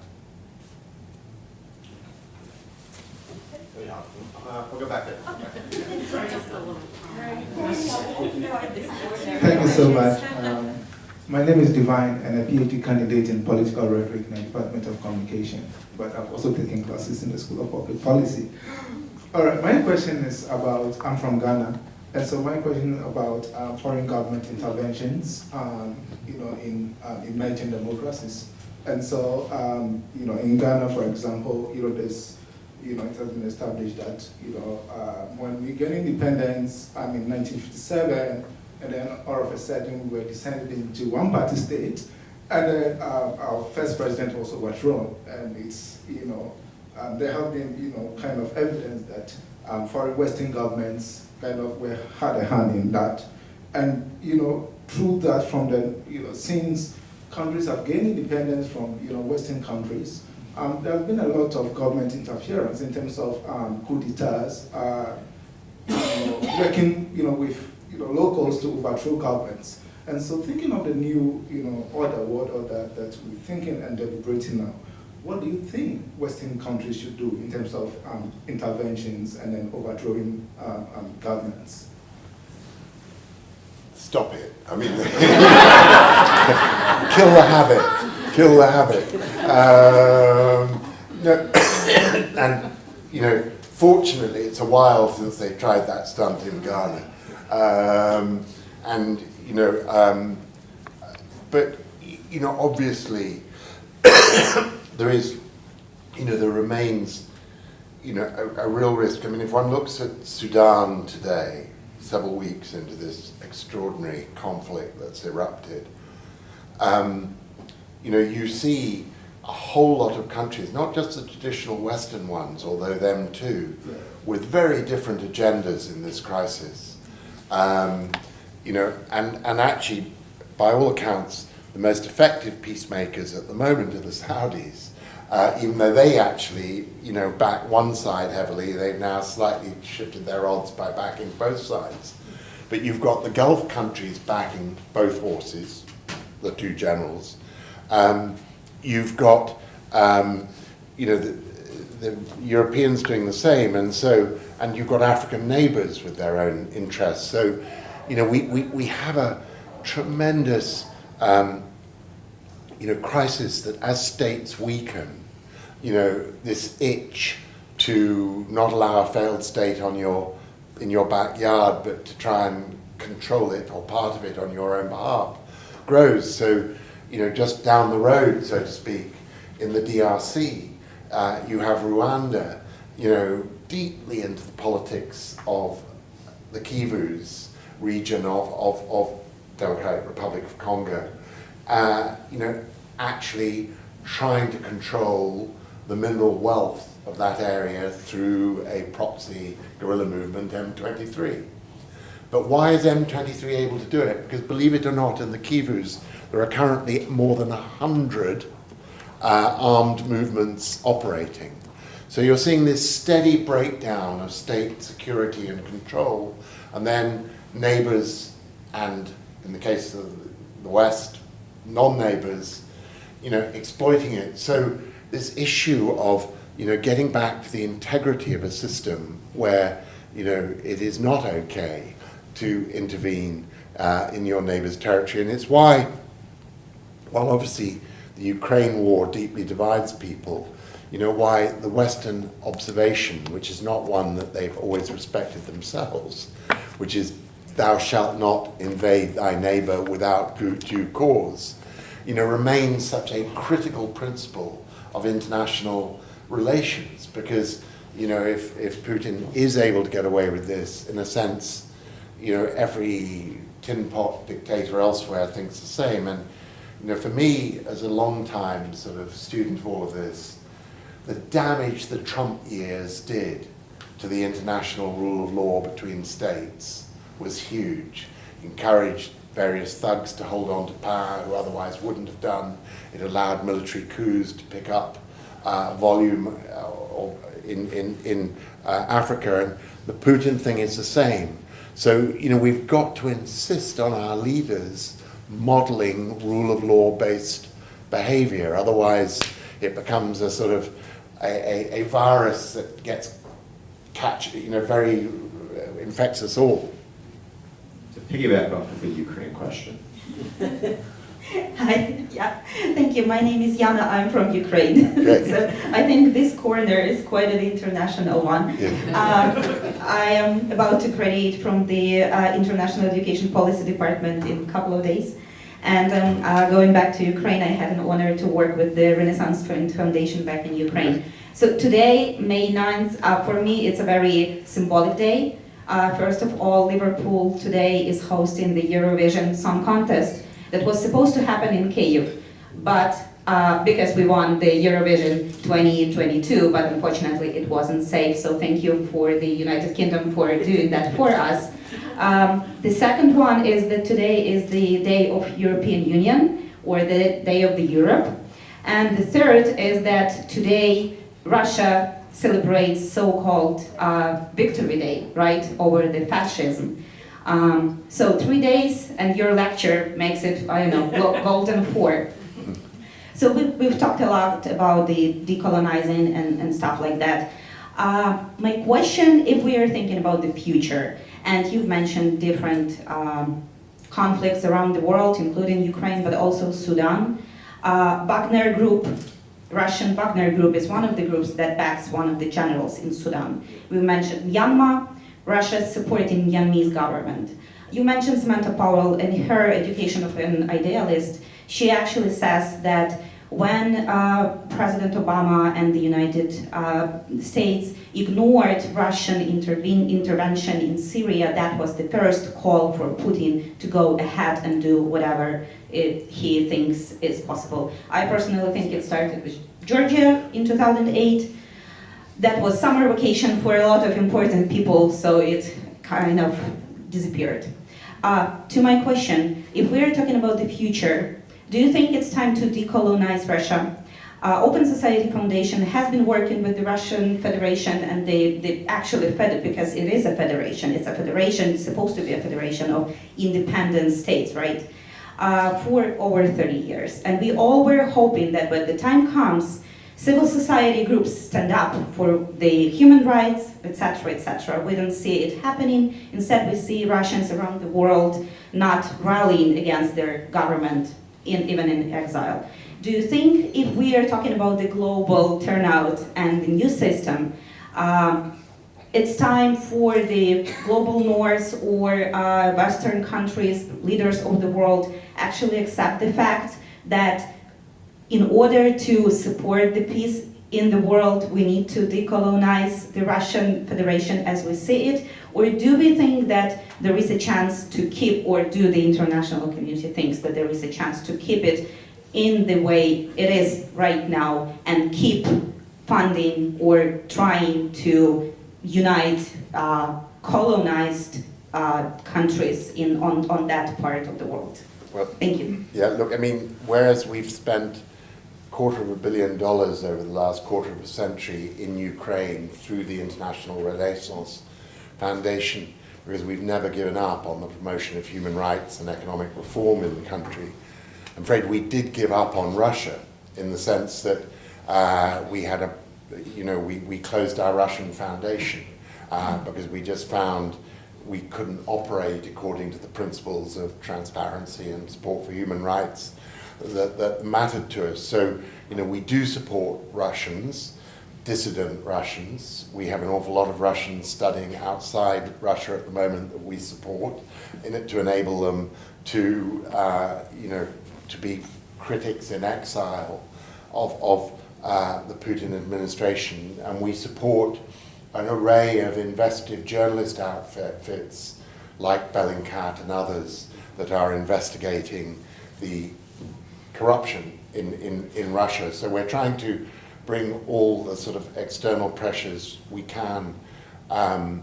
We'll go back there. Thank you so much. My name is Divine, and I'm a PhD candidate in political rhetoric in the Department of Communication, but I'm also taking classes in the School of Public Policy. All right, my question is about, I'm from Ghana, and so my question is about foreign government interventions, you know, in emerging democracies. And so, you know, in Ghana, for example, you know, there's, you know, it has been established that, you know, when we get independence, in 1957, and then all of a sudden we were descended into one-party state, and then our first president was overthrown, and it's, you know, there have been, you know, kind of evidence that foreign Western governments kind of had a hand in that, and, you know, through that, from the, you know, since countries have gained independence from, you know, Western countries, there has been a lot of government interference in terms of coup d'etats, you know, working, you know, with, you know, locals to overthrow governments. And so, thinking of the new, you know, world order that we're thinking and deliberating now, what do you think Western countries should do in terms of interventions and then overthrowing governments? Stop it. I mean, kill the habit. Kill the habit. No, and, you know, fortunately, it's a while since they tried that stunt in Ghana. And, you know, but, you know, obviously, there is, you know, there remains, you know, a real risk. I mean, if one looks at Sudan today, several weeks into this extraordinary conflict that's erupted, you know, you see a whole lot of countries, not just the traditional Western ones, although them too, with very different agendas in this crisis. You know, and actually, by all accounts, the most effective peacemakers at the moment are the Saudis. Even though they actually, you know, back one side heavily, they've now slightly shifted their odds by backing both sides. But you've got the Gulf countries backing both horses, the two generals. You've got, you know, the Europeans doing the same, and so, and you've got African neighbours with their own interests. So, you know, we have a tremendous, you know, crisis that as states weaken, you know, this itch to not allow a failed state on in your backyard, but to try and control it or part of it on your own behalf grows. So, you know, just down the road, so to speak, in the DRC, you have Rwanda, you know, deeply into the politics of the Kivus region of Democratic Republic of Congo, you know, actually trying to control the mineral wealth of that area through a proxy guerrilla movement, M23. But why is M23 able to do it? Because believe it or not, in the Kivus, there are currently more than 100 armed movements operating. So you're seeing this steady breakdown of state security and control, and then neighbors, and in the case of the West, non-neighbors, exploiting it. So this issue of, getting back to the integrity of a system where, it is not okay to intervene in your neighbor's territory. And it's why, while obviously the Ukraine war deeply divides people, why the Western observation, which is not one that they've always respected themselves, which is thou shalt not invade thy neighbor without due cause, remains such a critical principle of international relations. Because, if Putin is able to get away with this, in a sense, every tin pot dictator elsewhere thinks the same. And, for me, as a long time sort of student of all of this, the damage the Trump years did to the international rule of law between states was huge. Encouraged various thugs to hold on to power who otherwise wouldn't have done. It allowed military coups to pick up volume in Africa, and the Putin thing is the same. So, we've got to insist on our leaders modeling rule of law based behavior. Otherwise, it becomes a sort of a virus that gets infects us all. To piggyback off of the Ukraine question. Hi, yeah, thank you. My name is Yana. I'm from Ukraine. Great. So I think this corner is quite an international one. Yeah. I am about to graduate from the International Education Policy Department in a couple of days. And going back to Ukraine, I had an honor to work with the Renaissance Foundation back in Ukraine. So today, May 9th, for me, it's a very symbolic day. First of all, Liverpool today is hosting the Eurovision Song Contest that was supposed to happen in Kyiv, but because we won the Eurovision 2022, but unfortunately it wasn't safe, so thank you for the United Kingdom for doing that for us. The second one is that today is the Day of European Union, or the Day of the Europe. And the third is that today Russia celebrates so-called Victory Day, right, over the fascism. So 3 days, and your lecture makes it, I don't know, golden 4. So we've talked a lot about the decolonizing and stuff like that. My question, if we are thinking about the future, and you've mentioned different conflicts around the world, including Ukraine, but also Sudan. Wagner Group, Russian Wagner Group is one of the groups that backs one of the generals in Sudan. We mentioned Myanmar, Russia supporting Myanmar's government. You mentioned Samantha Powell in her Education of an Idealist. She actually says that when President Obama and the United States ignored Russian intervention in Syria, that was the first call for Putin to go ahead and do whatever he thinks is possible. I personally think it started with Georgia in 2008. That was summer vacation for a lot of important people, so it kind of disappeared. To my question, if we're talking about the future, do you think it's time to decolonize Russia? Open Society Foundation has been working with the Russian Federation, and they actually because it is a federation. It's a federation, it's supposed to be a federation of independent states, right? For over 30 years. And we all were hoping that when the time comes, civil society groups stand up for the human rights, etc., etc. We don't see it happening. Instead, we see Russians around the world not rallying against their government, even in exile. Do you think if we are talking about the global turnout and the new system, it's time for the global north or Western countries, leaders of the world, actually accept the fact that in order to support the peace in the world, we need to decolonize the Russian Federation as we see it? Or do we think that there is a chance to keep, or do the international community thinks that there is a chance to keep it in the way it is right now and keep funding or trying to unite colonized countries on that part of the world? Well, thank you. yeah, look, I mean, whereas we've spent $250 million over the last quarter of a century in Ukraine through the International Renaissance Foundation, because we've never given up on the promotion of human rights and economic reform in the country. I'm afraid we did give up on Russia in the sense that we closed our Russian foundation because we just found we couldn't operate according to the principles of transparency and support for human rights that mattered to us. So, we do support Russians, dissident Russians. We have an awful lot of Russians studying outside Russia at the moment that we support in it to enable them to, to be critics in exile of the Putin administration. And we support an array of investigative journalist outfits like Bellingcat and others that are investigating the corruption in Russia. So we're trying to bring all the sort of external pressures we can to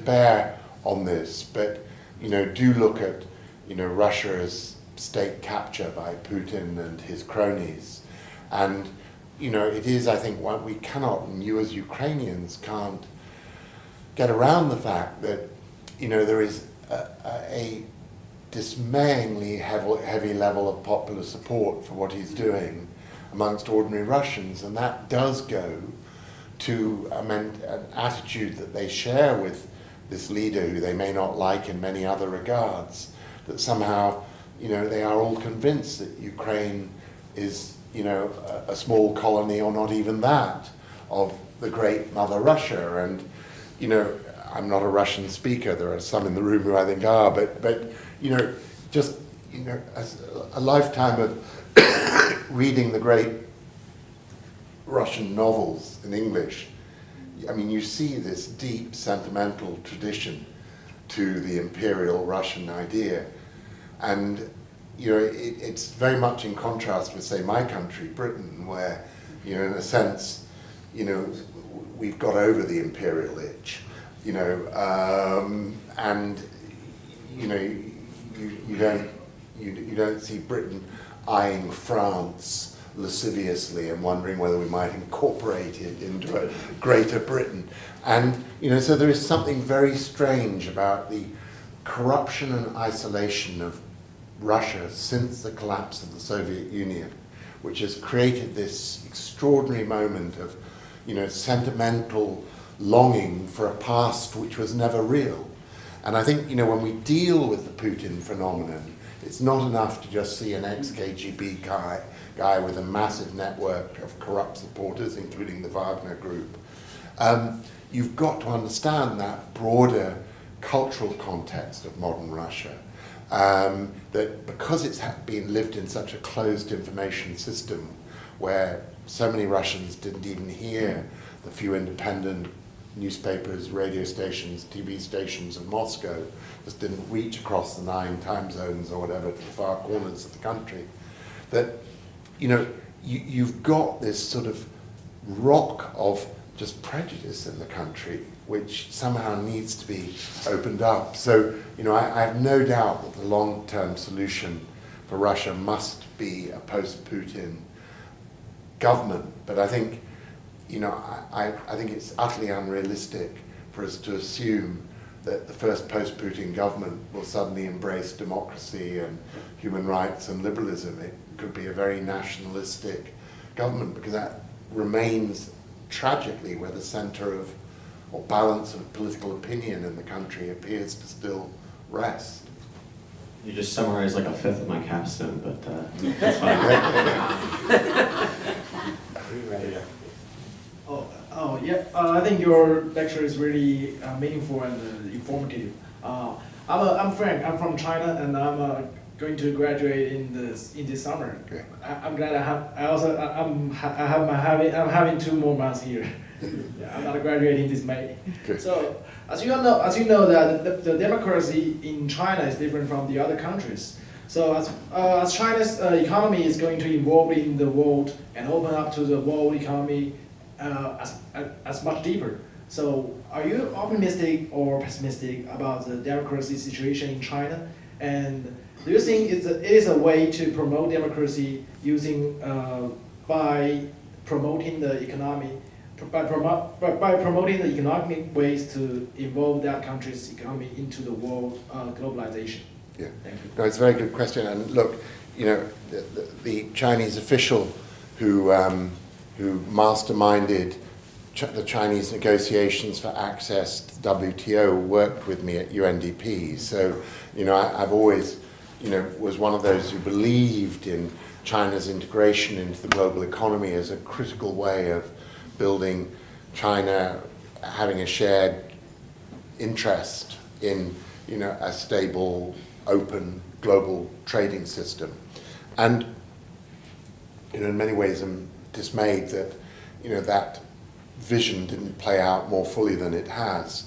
bear on this. But, do look at, Russia's state capture by Putin and his cronies. And, it is, I think, what we cannot, and you as Ukrainians can't get around the fact that, there is a dismayingly heavy level of popular support for what he's doing amongst ordinary Russians, and that does go to an attitude that they share with this leader who they may not like in many other regards, that somehow, they are all convinced that Ukraine is, a small colony or not even that of the great mother Russia. And, I'm not a Russian speaker, there are some in the room who I think are, but just, as a lifetime of reading the great Russian novels in English, I mean, you see this deep sentimental tradition to the imperial Russian idea. And, it's very much in contrast with, say, my country, Britain, where, in a sense, we've got over the imperial itch, and, you don't see Britain eyeing France lasciviously and wondering whether we might incorporate it into a greater Britain. And, so there is something very strange about the corruption and isolation of Russia since the collapse of the Soviet Union, which has created this extraordinary moment of, sentimental longing for a past which was never real. And I think, when we deal with the Putin phenomenon, it's not enough to just see an ex-KGB guy with a massive network of corrupt supporters, including the Wagner Group. You've got to understand that broader cultural context of modern Russia, that because it's been lived in such a closed information system where so many Russians didn't even hear the few independent newspapers, radio stations, TV stations in Moscow, just didn't reach across the 9 time zones or whatever to the far corners of the country, that, you've got this sort of rock of just prejudice in the country, which somehow needs to be opened up. So, I have no doubt that the long-term solution for Russia must be a post-Putin government. But I think, I think it's utterly unrealistic for us to assume that the first post-Putin government will suddenly embrace democracy and human rights and liberalism. It could be a very nationalistic government, because that remains tragically where the center of, or balance of political opinion in the country appears to still rest. You just summarized like a fifth of my capstone, but that's fine. I think your lecture is really meaningful and informative. I'm Frank. I'm from China, and I'm going to graduate in this summer. Okay. I'm glad I'm having 2 more months here. Yeah, I'm not graduating this May. Okay. So as you know that the democracy in China is different from the other countries. So as China's economy is going to evolve in the world and open up to the world economy as much deeper. So are you optimistic or pessimistic about the democracy situation in China? And do you think it is a way to promote democracy using by promoting the economy, by promoting the economic ways to involve that country's economy into the world globalization? Yeah. Thank you. No, it's a very good question. And look, you know, the Chinese official who masterminded the Chinese negotiations for access to the WTO worked with me at UNDP. So, you know, I've always, you know, was one of those who believed in China's integration into the global economy as a critical way of building China having a shared interest in, you know, a stable, open global trading system. And, you know, in many ways I'm dismayed that, you know, that vision didn't play out more fully than it has.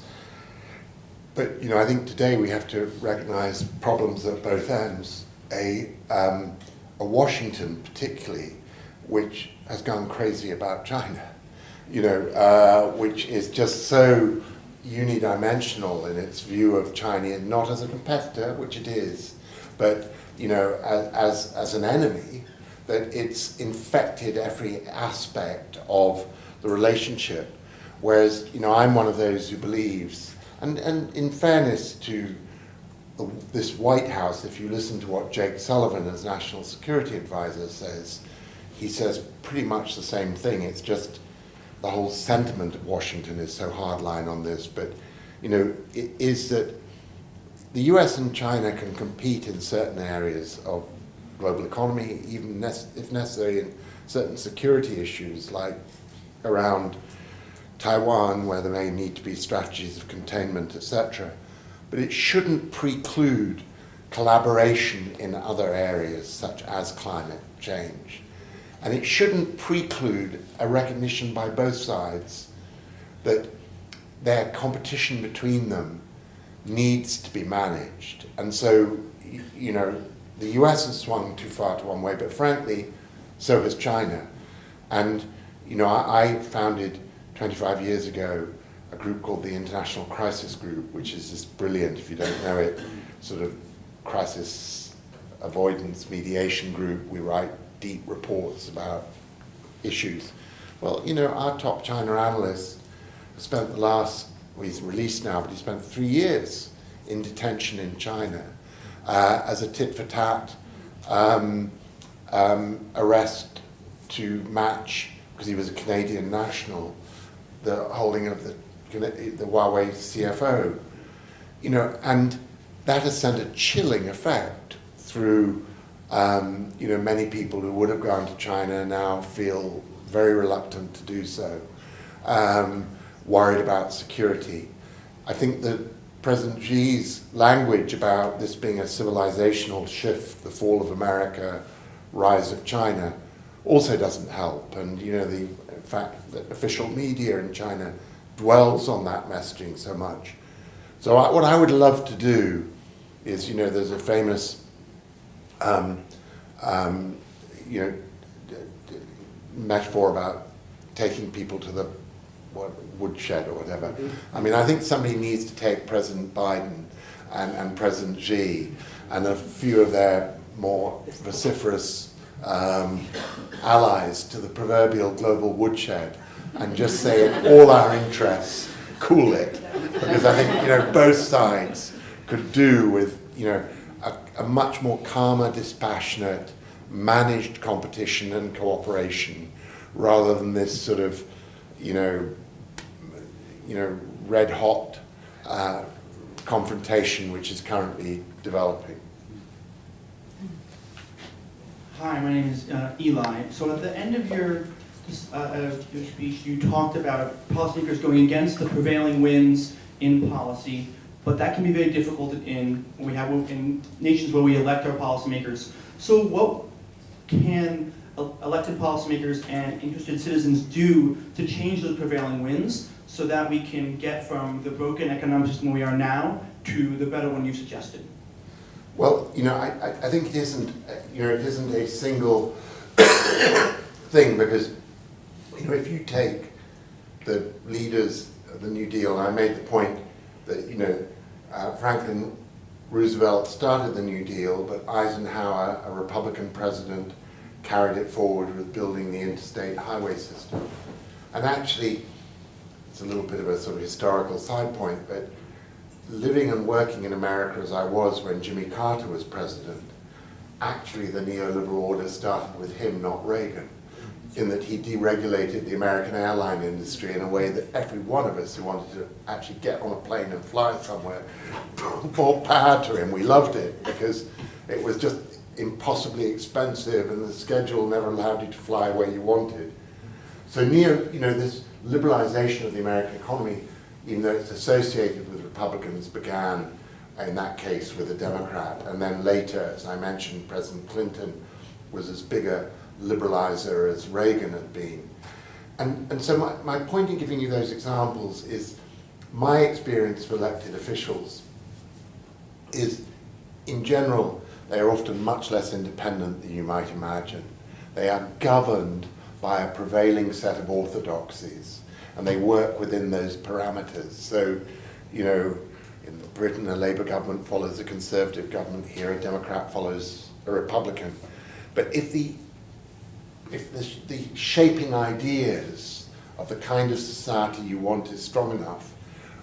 But, you know, I think today we have to recognize problems at both ends. A Washington particularly, which has gone crazy about China, you know, which is just so unidimensional in its view of China, not as a competitor, which it is, but, you know, as an enemy, that it's infected every aspect of the relationship. Whereas, you know, I'm one of those who believes, and in fairness to this White House, if you listen to what Jake Sullivan as National Security Advisor says, he says pretty much the same thing. It's just the whole sentiment of Washington is so hardline on this, but, you know, it is that the US and China can compete in certain areas of global economy, even if necessary in certain security issues, like around Taiwan, where there may need to be strategies of containment, etc. But it shouldn't preclude collaboration in other areas, such as climate change. And it shouldn't preclude a recognition by both sides that their competition between them needs to be managed. And so, you know, the US has swung too far to one way, but frankly, so has China. And, you know, I founded 25 years ago a group called the International Crisis Group, which is just brilliant, if you don't know it, sort of crisis avoidance mediation group. We write deep reports about issues. Well, you know, our top China analyst spent the last, well, he's released now, but he spent 3 years in detention in China as a tit-for-tat arrest to match, because he was a Canadian national, the holding of the Huawei CFO. You know, and that has sent a chilling effect through, you know, many people who would have gone to China now feel very reluctant to do so, worried about security. I think that President Xi's language about this being a civilizational shift, the fall of America, rise of China, also doesn't help. And, you know, the fact that official media in China dwells on that messaging so much. So what I would love to do is, you know, there's a famous, you know, metaphor about taking people to the woodshed or whatever. I mean, I think somebody needs to take President Biden and President Xi and a few of their more vociferous allies to the proverbial global woodshed and just say, in all our interests, cool it. Because I think, you know, both sides could do with, you know, a much more calmer, dispassionate, managed competition and cooperation, rather than this sort of, you know, red hot confrontation which is currently developing. Hi, my name is Eli. So at the end of your speech, you talked about policymakers going against the prevailing winds in policy, but that can be very difficult in nations where we elect our policymakers. So what can elected policymakers and interested citizens do to change those prevailing winds so that we can get from the broken economic system we are now to the better one you suggested? Well, you know, I think it isn't, you know, it isn't a single thing, because, you know, if you take the leaders of the New Deal, and I made the point that, you know, Franklin Roosevelt started the New Deal, but Eisenhower, a Republican president, carried it forward with building the interstate highway system. And actually, it's a little bit of a sort of historical side point, but living and working in America as I was when Jimmy Carter was president, actually the neoliberal order started with him, not Reagan, in that he deregulated the American airline industry in a way that every one of us who wanted to actually get on a plane and fly somewhere brought power to him. We loved it because it was just impossibly expensive and the schedule never allowed you to fly where you wanted. So this liberalization of the American economy, even though it's associated with Republicans, began in that case with a Democrat. And then later, as I mentioned, President Clinton was as big a liberalizer as Reagan had been. And so my point in giving you those examples is my experience of elected officials is, in general, they are often much less independent than you might imagine. They are governed by a prevailing set of orthodoxies, and they work within those parameters. So, in Britain, a Labour government follows a Conservative government. Here, a Democrat follows a Republican. But if the shaping ideas of the kind of society you want is strong enough,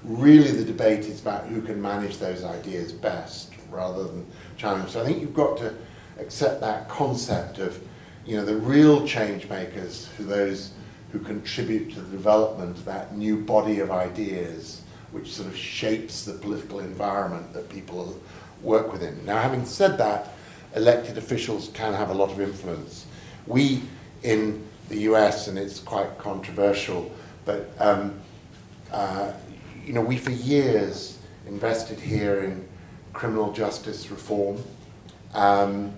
really the debate is about who can manage those ideas best rather than challenge. So I think you've got to accept that concept of, the real change makers, those who contribute to the development of that new body of ideas which sort of shapes the political environment that people work within. Now, having said that, elected officials can have a lot of influence. We in the US, and it's quite controversial, but we for years invested here in criminal justice reform and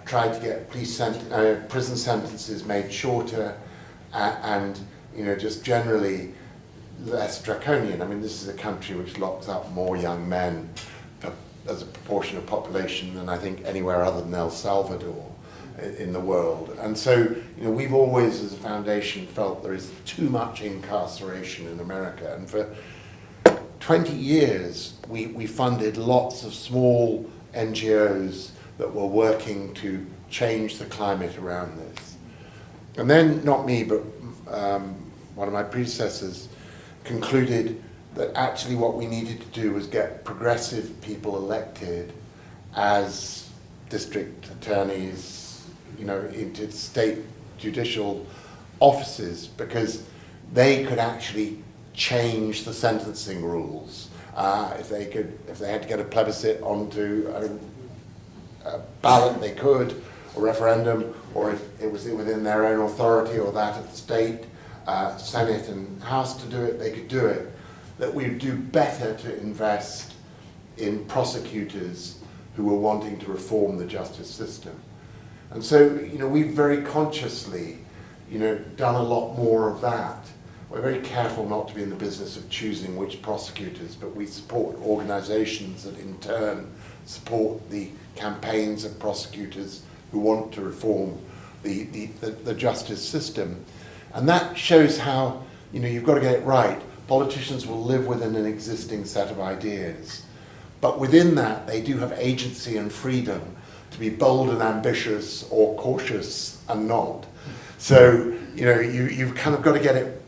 tried to get prison sentences made shorter and just generally less draconian. I mean, this is a country which locks up more young men as a proportion of population than I think anywhere other than El Salvador in the world. And so, we've always, as a foundation, felt there is too much incarceration in America. And for 20 years, we funded lots of small NGOs that were working to change the climate around this. And then, not me, but one of my predecessors concluded that actually what we needed to do was get progressive people elected as district attorneys, into state judicial offices, because they could actually change the sentencing rules. If they had to get a plebiscite onto a ballot, they could, or referendum, or if it was within their own authority or that of the state, Senate and House to do it, they could do it. That we would do better to invest in prosecutors who were wanting to reform the justice system. And so, we've very consciously, done a lot more of that. We're very careful not to be in the business of choosing which prosecutors, but we support organizations that in turn support the campaigns of prosecutors who want to reform the justice system. And that shows how, you've got to get it right. Politicians will live within an existing set of ideas. But within that, they do have agency and freedom to be bold and ambitious or cautious and not. So, you've kind of got to get it,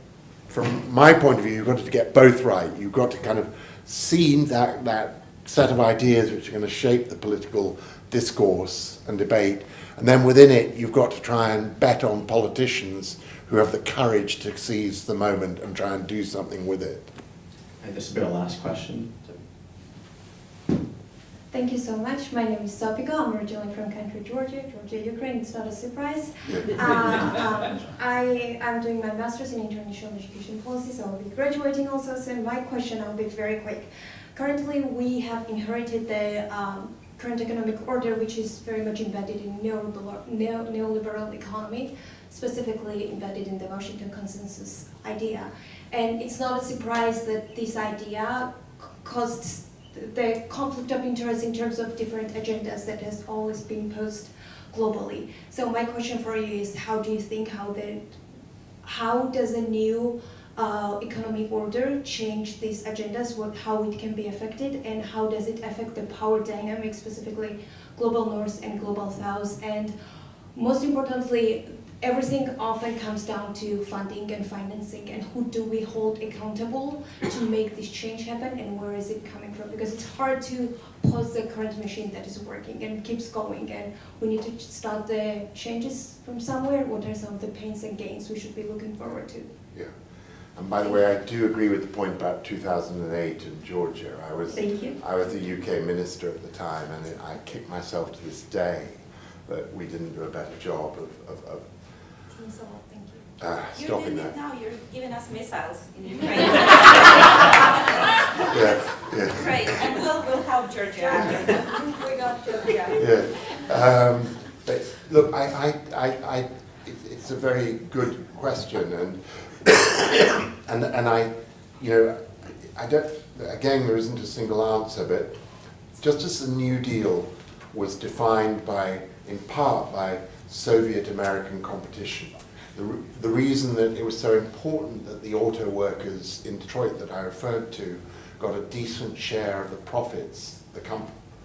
from my point of view, you've got to get both right. You've got to kind of see that set of ideas which are going to shape the political discourse and debate. And then within it, you've got to try and bet on politicians who have the courage to seize the moment and try and do something with it. And this will be our last question. Thank you so much. My name is Sopika. I'm originally from country Georgia, Ukraine. It's not a surprise. I'm doing my master's in international education policy, so I'll be graduating also. So my question, I'll be very quick. Currently, we have inherited the current economic order, which is very much embedded in neoliberal economy, specifically embedded in the Washington Consensus idea. And it's not a surprise that this idea caused the conflict of interest in terms of different agendas that has always been posed globally. So my question for you is, how do you think how does a new economic order change these agendas, how it can be affected, and how does it affect the power dynamics, specifically global north and global south. And most importantly, everything often comes down to funding and financing, and who do we hold accountable to make this change happen, and where is it coming from? Because it's hard to pause the current machine that is working and keeps going, and we need to start the changes from somewhere. What are some of the pains and gains we should be looking forward to? Yeah. And by the way, I do agree with the point about 2008 in Georgia. Thank you. I was the UK minister at the time, and I kick myself to this day that we didn't do a better job of Thanks a lot, thank you. You're stopping doing it that. now, you're giving us missiles in Ukraine. Yeah. Great, and we'll help Georgia after that. We got Georgia. Yeah. But look, it's a very good question, and I, you know, I don't. Again, there isn't a single answer, but just as the New Deal was defined in part by Soviet-American competition, the reason that it was so important that the auto workers in Detroit that I referred to got a decent share of the profits the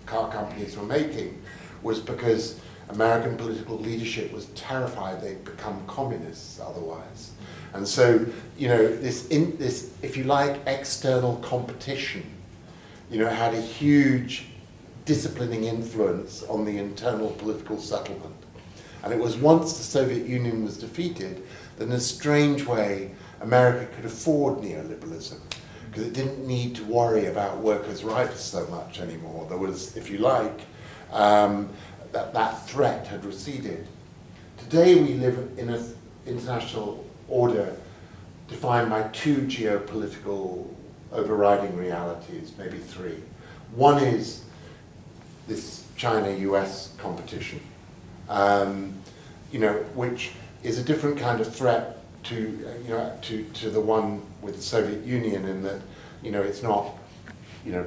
car companies were making was because American political leadership was terrified they'd become communists otherwise. And so, you know, this, if you like, external competition, you know, had a huge disciplining influence on the internal political settlement. And it was once the Soviet Union was defeated that in a strange way America could afford neoliberalism, because it didn't need to worry about workers' rights so much anymore. There was, if you like, that threat had receded. Today we live in an international order defined by two geopolitical overriding realities, maybe three. One is this China-US competition, you know, which is a different kind of threat to, you know, to the one with the Soviet Union, in that, you know, it's not, you know,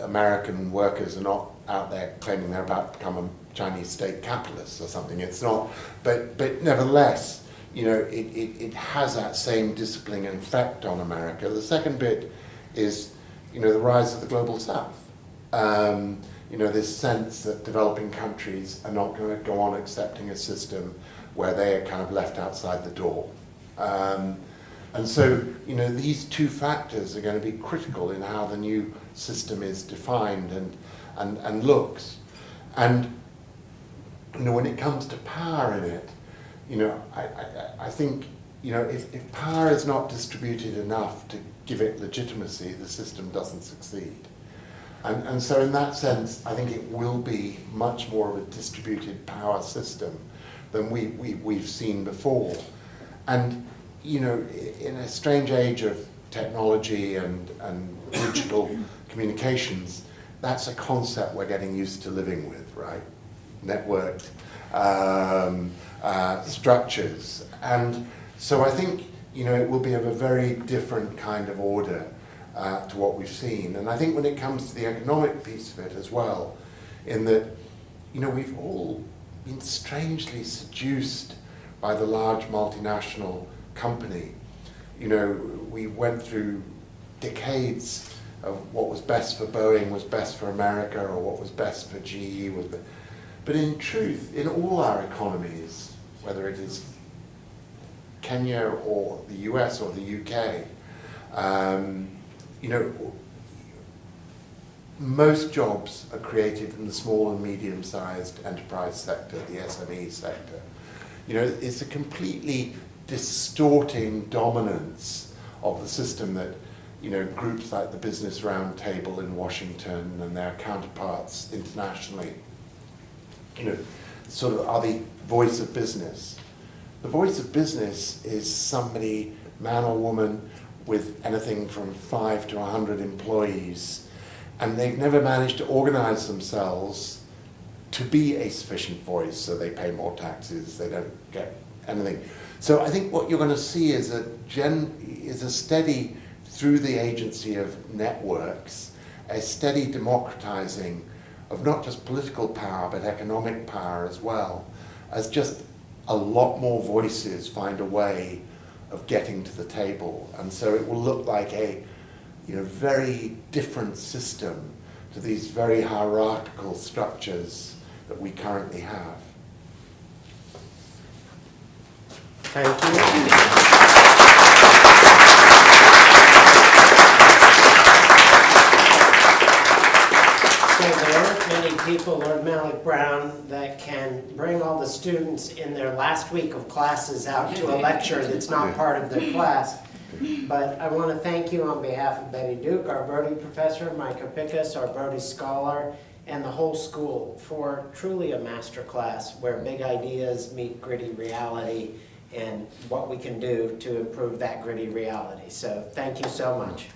American workers are not out there claiming they're about to become a Chinese state capitalist or something. It's not, but nevertheless, you know, it has that same disciplining effect on America. The second bit is, you know, the rise of the global South. You know, this sense that developing countries are not going to go on accepting a system where they are kind of left outside the door. And so, you know, these two factors are going to be critical in how the new system is defined and looks. And, you know, when it comes to power in it, you know, I think, you know, if power is not distributed enough to give it legitimacy, the system doesn't succeed. And so in that sense, I think it will be much more of a distributed power system than we've seen before. And, you know, in a strange age of technology and digital communications, that's a concept we're getting used to living with, right? Networked structures. And so I think, you know, it will be of a very different kind of order to what we've seen. And I think when it comes to the economic piece of it as well, in that, you know, we've all been strangely seduced by the large multinational company. You know, we went through decades of what was best for Boeing was best for America, or what was best for GE was best. But in truth, in all our economies, whether it is Kenya or the US or the UK, you know, most jobs are created in the small and medium-sized enterprise sector, the SME sector. You know, it's a completely distorting dominance of the system that, you know, groups like the Business Roundtable in Washington and their counterparts internationally, you know, sort of are the voice of business. The voice of business is somebody, man or woman, with anything from 5 to 100 employees, and they've never managed to organize themselves to be a sufficient voice, so they pay more taxes, they don't get anything. So I think what you're going to see is a steady, through the agency of networks, a steady democratizing of not just political power, but economic power as well, as just a lot more voices find a way of getting to the table. And so it will look like a very different system to these very hierarchical structures that we currently have. Thank you. So there aren't many people, Lord Malloch-Brown, that can bring all the students in their last week of classes out to a lecture that's not part of their class. But I want to thank you on behalf of Betty Duke, our Brody professor, Micah Pickus, our Brody scholar, and the whole school for truly a master class where big ideas meet gritty reality and what we can do to improve that gritty reality. So thank you so much.